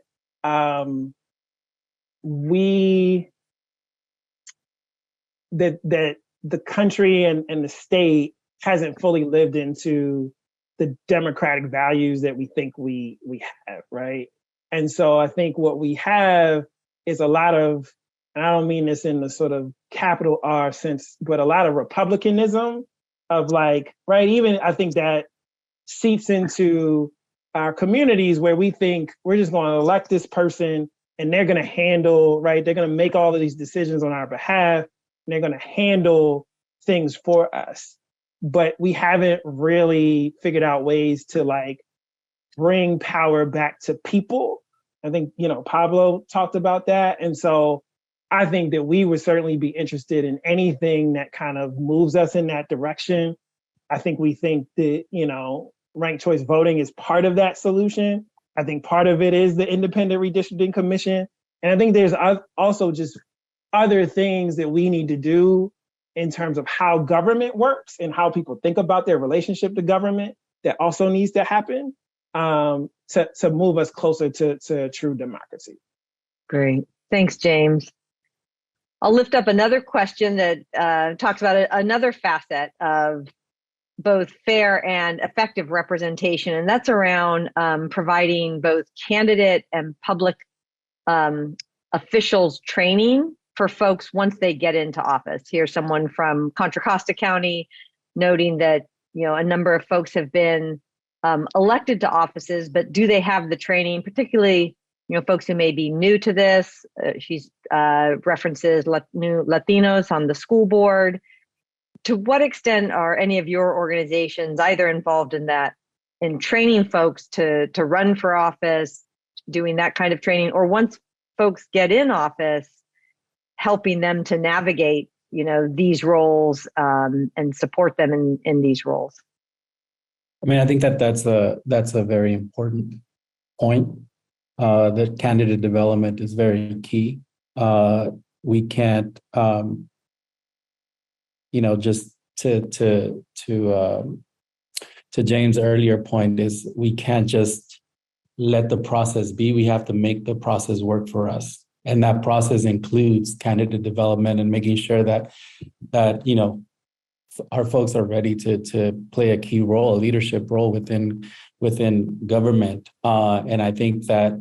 that the country and the state hasn't fully lived into the democratic values that we think we have, right? And so I think what we have is a lot of, and I don't mean this in the sort of capital R sense, but a lot of republicanism of like, right? Even I think that seeps into our communities where we think we're just going to elect this person and they're going to handle, right? They're going to make all of these decisions on our behalf and they're going to handle things for us. But we haven't really figured out ways to like bring power back to people. I think, Pablo talked about that. And so I think that we would certainly be interested in anything that kind of moves us in that direction. I think we think that, ranked choice voting is part of that solution. I think part of it is the Independent Redistricting Commission. And I think there's also just other things that we need to do in terms of how government works and how people think about their relationship to government that also needs to happen to move us closer to true democracy. Great. Thanks, James. I'll lift up another question that talks about another facet of both fair and effective representation, and that's around providing both candidate and public officials training for folks once they get into office. Here's someone from Contra Costa County noting that a number of folks have been elected to offices, but do they have the training, particularly folks who may be new to this? She's references new Latinos on the school board. To what extent are any of your organizations either involved in that, in training folks to run for office, doing that kind of training, or once folks get in office, helping them to navigate, these roles and support them in these roles? I mean, I think that's a very important point. That candidate development is very key. We can't, just to James' earlier point is we can't just let the process be. We have to make the process work for us, and that process includes candidate development and making sure that our folks are ready to play a key role, a leadership role within government. And I think that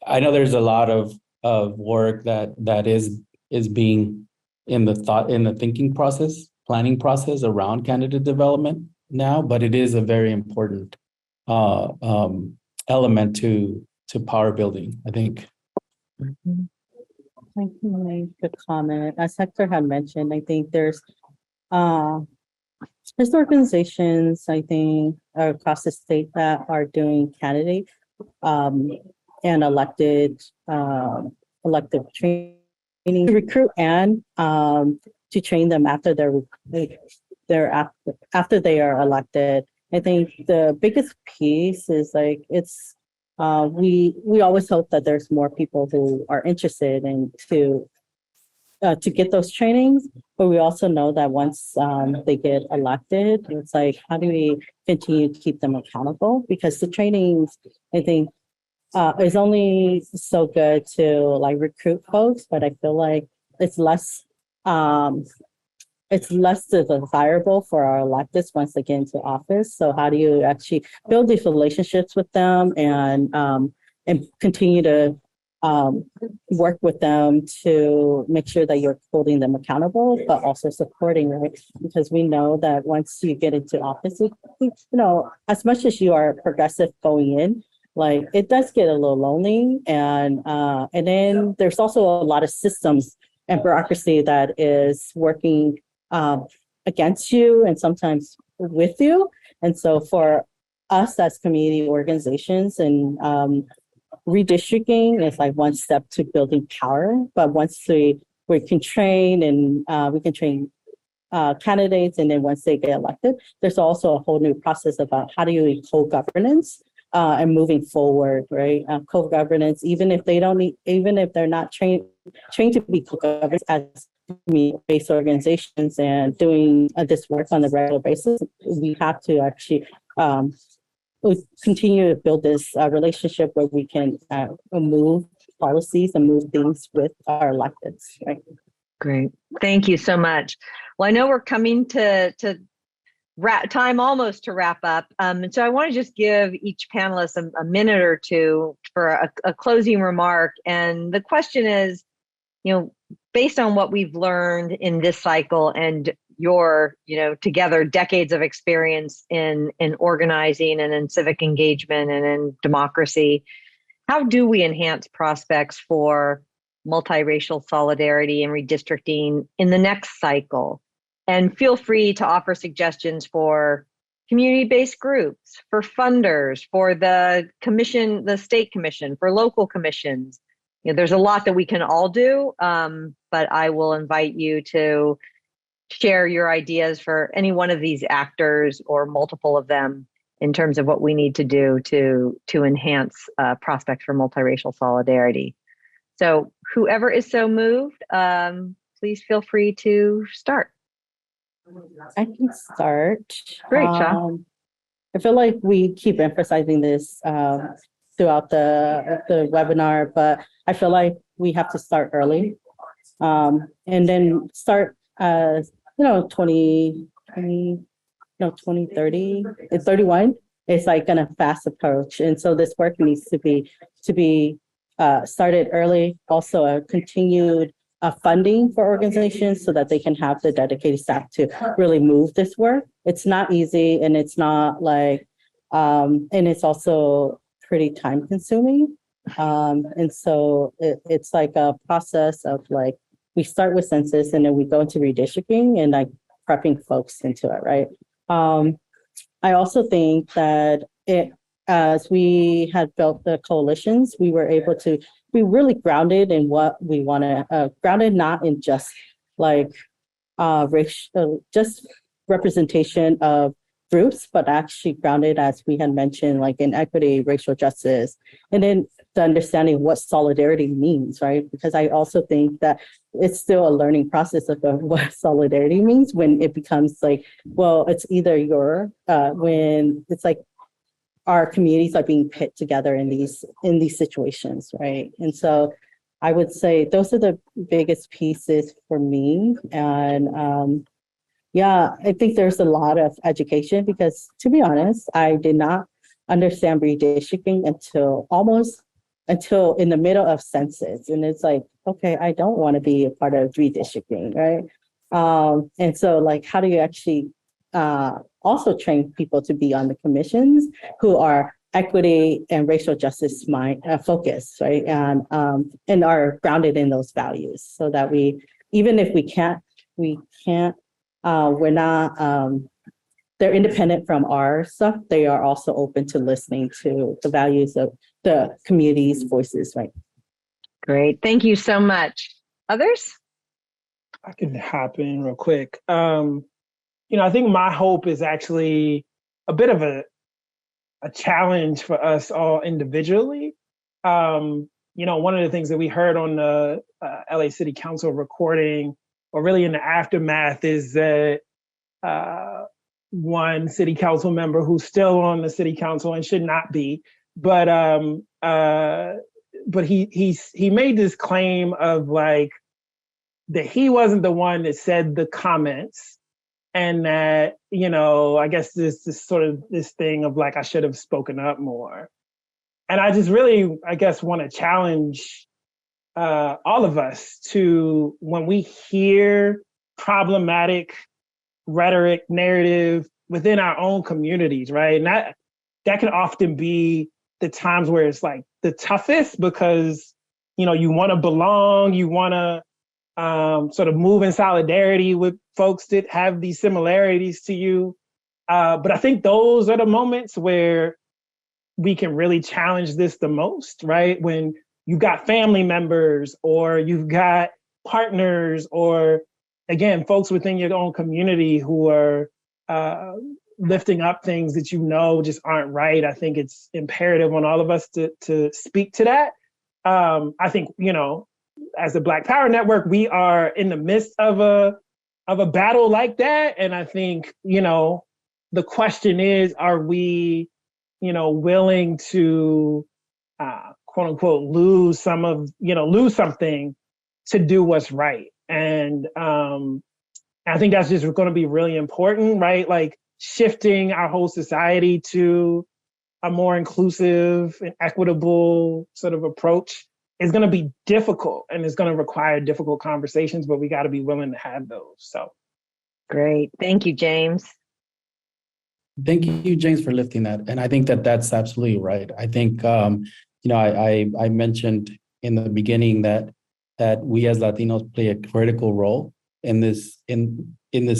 I know there's a lot of work that is being in the thinking process, planning process around candidate development now, but it is a very important element to power building, I think. Mm-hmm. I can make a comment. As Hector had mentioned, I think there's organizations, I think, across the state that are doing candidate and elected training to recruit and to train them after after they are elected. I think the biggest piece is like we always hope that there's more people who are interested in to get those trainings, but we also know that once they get elected, it's like, how do we continue to keep them accountable? Because the trainings, I think, is only so good to like recruit folks, but I feel like it's less desirable for our electeds once they get into office. So how do you actually build these relationships with them and continue to work with them to make sure that you're holding them accountable, but also supporting, right? Because we know that once you get into office, as much as you are progressive going in, like it does get a little lonely. And then there's also a lot of systems and bureaucracy that is working against you and sometimes with you. And so for us as community organizations and redistricting is like one step to building power. But once we can train and we can train candidates, and then once they get elected, there's also a whole new process about how do you co-governance and moving forward, right? Co-governance, even if they're not trained to be co-governance as community-based organizations and doing this work on a regular basis, we have to actually we continue to build this relationship where we can move policies and move things with our electeds, right? Great. Thank you so much. Well, I know we're coming to time almost to wrap up. And so I want to just give each panelist a minute or two for a closing remark. And the question is, based on what we've learned in this cycle and your, together decades of experience in organizing and in civic engagement and in democracy, how do we enhance prospects for multiracial solidarity and redistricting in the next cycle? And feel free to offer suggestions for community-based groups, for funders, for the commission, the state commission, for local commissions. There's a lot that we can all do, but I will invite you to share your ideas for any one of these actors or multiple of them in terms of what we need to do to enhance prospects for multiracial solidarity. So whoever is so moved, please feel free to start. I can start. Great, Cha. I feel like we keep emphasizing this throughout the webinar, but I feel like we have to start early, and then start 2030 and 31. It's like a fast approach, and so this work needs to be started early. Also, a continued funding for organizations so that they can have the dedicated staff to really move this work. It's not easy, and it's not like, and it's also pretty time consuming. And so it's like a process of like, we start with census and then we go into redistricting and like prepping folks into it, right? I also think that as we had built the coalitions, we were able to be really grounded in what we want to, grounded not in just like racial, just representation of groups, but actually grounded, as we had mentioned, like in equity, racial justice, and then the understanding of what solidarity means, right? Because I also think that it's still a learning process of what solidarity means when it becomes like, well, it's either when it's like our communities are being pit together in these situations, right? And so I would say those are the biggest pieces for me. And yeah, I think there's a lot of education because, to be honest, I did not understand redistricting until in the middle of census. And it's like, okay, I don't want to be a part of redistricting, right? And so like, how do you actually also train people to be on the commissions who are equity and racial justice focused, right? And are grounded in those values so that even if we're not, they're independent from our stuff. They are also open to listening to the values of the community's voices, right? Great. Thank you so much. Others? I can hop in real quick. I think my hope is actually a bit of a challenge for us all individually. One of the things that we heard on the LA City Council recording, or really in the aftermath, is that one city council member who's still on the city council and should not be, but he made this claim of like that he wasn't the one that said the comments, and that I guess this sort of this thing of like I should have spoken up more, and I just really want to challenge all of us to, when we hear problematic rhetoric, narrative within our own communities, right? And that can often be the times where it's like the toughest because, you want to belong, you want to sort of move in solidarity with folks that have these similarities to you. But I think those are the moments where we can really challenge this the most, right? When you've got family members or you've got partners again, folks within your own community who are lifting up things that you know just aren't right. I think it's imperative on all of us to speak to that. I think, you know, as the Black Power Network, we are in the midst of a battle like that. And I think, you know, the question is, are we, you know, willing to quote unquote lose something to do what's right? And I think that's just going to be really important, right? Like shifting our whole society to a more inclusive and equitable sort of approach is going to be difficult, and it's going to require difficult conversations, but we got to be willing to have those. So Great. Thank you, James. Thank you, James, for lifting that. And I think that that's absolutely right. I think, you know, I mentioned in the beginning that we as Latinos play a critical role in this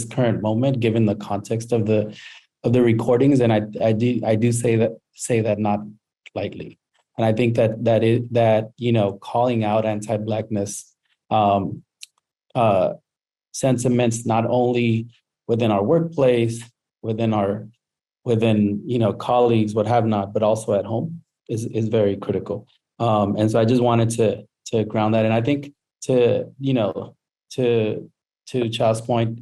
current moment, given the context of the recordings. And I do say that not lightly. And I think that you know, calling out anti-Blackness sentiments not only within our workplace, within you know, colleagues, what have not, but also at home is very critical. And so I just wanted to ground that. And I think to Child's point,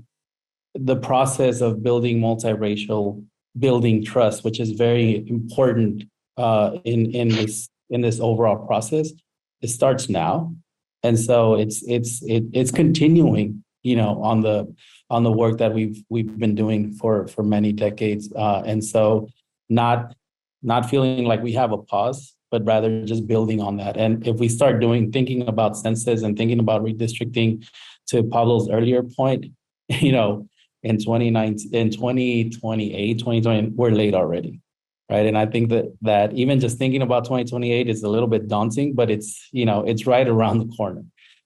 the process of building multiracial, building trust, which is very important in this overall process, it starts now. And so it's continuing, you know, on the work that we've been doing for many decades. And so not feeling like we have a pause, but rather just building on that. And if we start thinking about census and thinking about redistricting, to Pablo's earlier point, you know, in 2028, 2020, we're late already, right? And I think that even just thinking about 2028 is a little bit daunting, but it's, you know, it's right around the corner.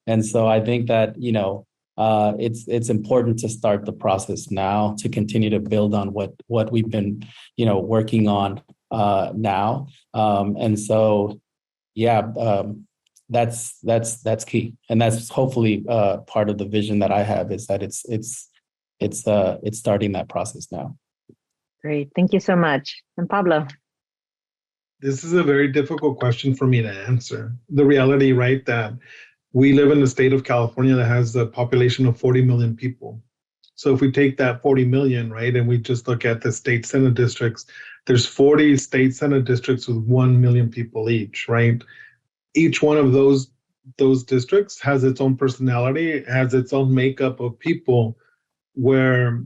And so I think that, you know, it's important to start the process now, to continue to build on what we've been, you know, working on now. And so, yeah, that's key. And that's hopefully part of the vision that I have, is that it's starting that process now. Great. Thank you so much. And Pablo. This is a very difficult question for me to answer. The reality, right, that we live in the state of California that has a population of 40 million people. So if we take that 40 million, right, and we just look at the state Senate districts, there's 40 state Senate districts with 1 million people each, right? Each one of those districts has its own personality, has its own makeup of people, where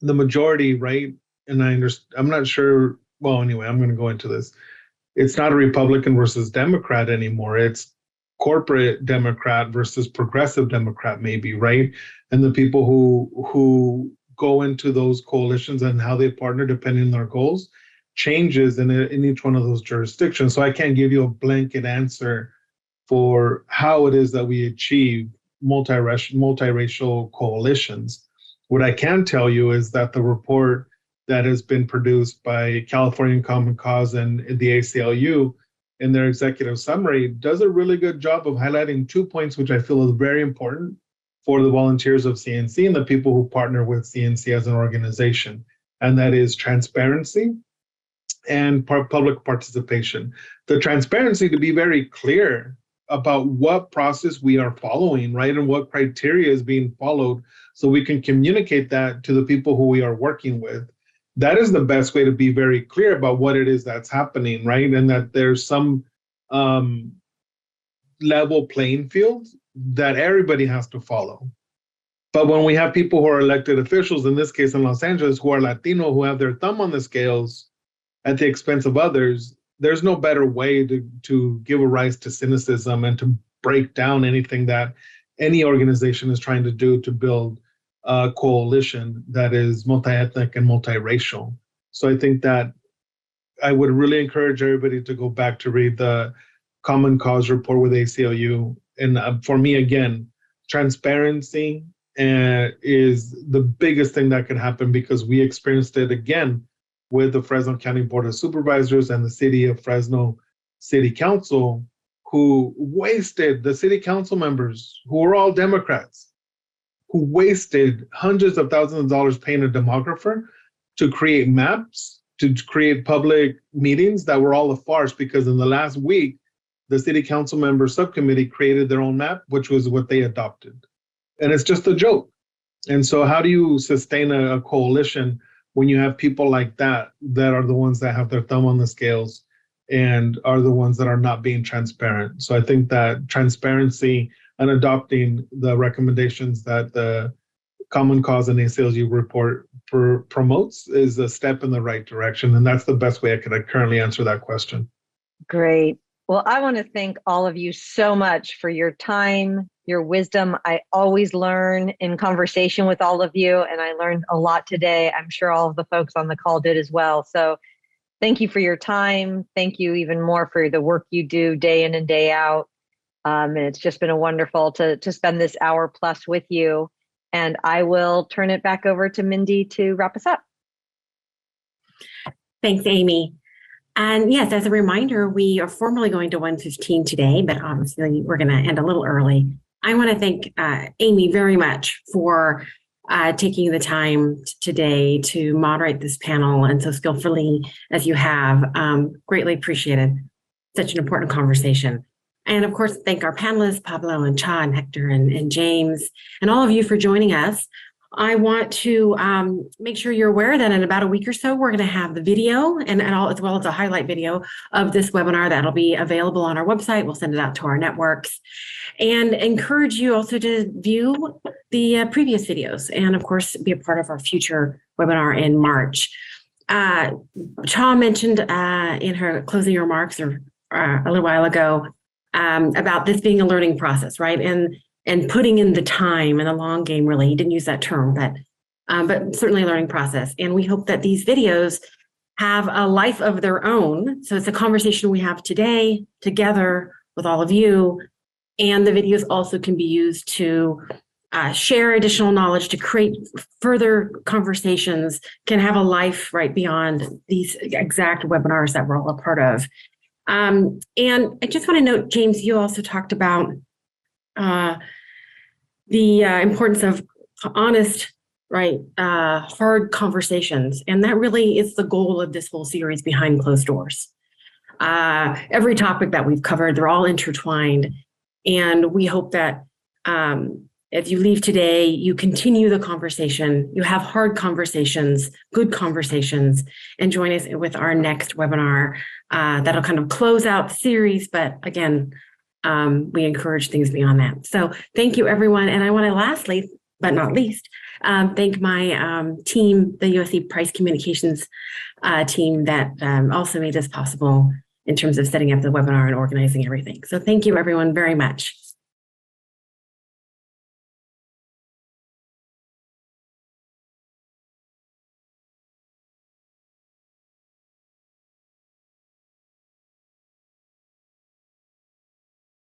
the majority, right, and I'm not sure, well, anyway, I'm going to go into this. It's not a Republican versus Democrat anymore. It's corporate Democrat versus progressive Democrat, maybe, right? And the people who go into those coalitions and how they partner depending on their goals changes in each one of those jurisdictions. So I can't give you a blanket answer for how it is that we achieve multiracial coalitions. What I can tell you is that the report that has been produced by California Common Cause and the ACLU in their executive summary does a really good job of highlighting 2 points, which I feel is very important for the volunteers of CNC and the people who partner with CNC as an organization. And that is transparency and public participation. The transparency, to be very clear about what process we are following, right? And what criteria is being followed, so we can communicate that to the people who we are working with. That is the best way to be very clear about what it is that's happening, right? And that there's some level playing field that everybody has to follow. But when we have people who are elected officials, in this case in Los Angeles, who are Latino, who have their thumb on the scales at the expense of others, there's no better way to give a rise to cynicism and to break down anything that any organization is trying to do to build a coalition that is multi-ethnic and multiracial. So I think that I would really encourage everybody to go back to read the Common Cause report with ACLU. And for me, again, transparency is the biggest thing that can happen, because we experienced it again with the Fresno County Board of Supervisors and the City of Fresno City Council, who wasted the city council members, who were all Democrats, who wasted hundreds of thousands of dollars paying a demographer to create maps, to create public meetings that were all a farce, because in the last week, the city council member subcommittee created their own map, which was what they adopted. And it's just a joke. And so how do you sustain a coalition when you have people like that, that are the ones that have their thumb on the scales and are the ones that are not being transparent? So I think that transparency and adopting the recommendations that the Common Cause and ACLU report promotes is a step in the right direction. And that's the best way I could currently answer that question. Great. Well, I want to thank all of you so much for your time, your wisdom. I always learn in conversation with all of you, and I learned a lot today. I'm sure all of the folks on the call did as well. So thank you for your time. Thank you even more for the work you do day in and day out. And it's just been a wonderful to spend this hour plus with you. And I will turn it back over to Mindy to wrap us up. Thanks, Amy. And yes, as a reminder, we are formally going to 1:15 today, but obviously we're going to end a little early. I want to thank Amy very much for taking the time today to moderate this panel, and so skillfully as you have. Greatly appreciated. Such an important conversation. And of course, thank our panelists, Pablo and Cha and Hector and James, and all of you for joining us. I want to make sure you're aware that in about a week or so, we're going to have the video and all, as well as a highlight video of this webinar that'll be available on our website. We'll send it out to our networks and encourage you also to view the previous videos and, of course, be a part of our future webinar in March. Cha mentioned in her closing remarks or a little while ago about this being a learning process, right? And putting in the time and the long game, really. He didn't use that term, but certainly a learning process. And we hope that these videos have a life of their own. So it's a conversation we have today together with all of you. And the videos also can be used to share additional knowledge, to create further conversations, can have a life right beyond these exact webinars that we're all a part of. And I just want to note, James, you also talked about the importance of honest, right, hard conversations. And that really is the goal of this whole series, Behind Closed Doors. Every topic that we've covered, they're all intertwined. And we hope that if you leave today, you continue the conversation, you have hard conversations, good conversations, and join us with our next webinar that'll kind of close out the series. But again, we encourage things beyond that. So thank you, everyone. And I want to lastly, but not least, thank my team, the USC Price Communications team that also made this possible in terms of setting up the webinar and organizing everything. So thank you, everyone, very much.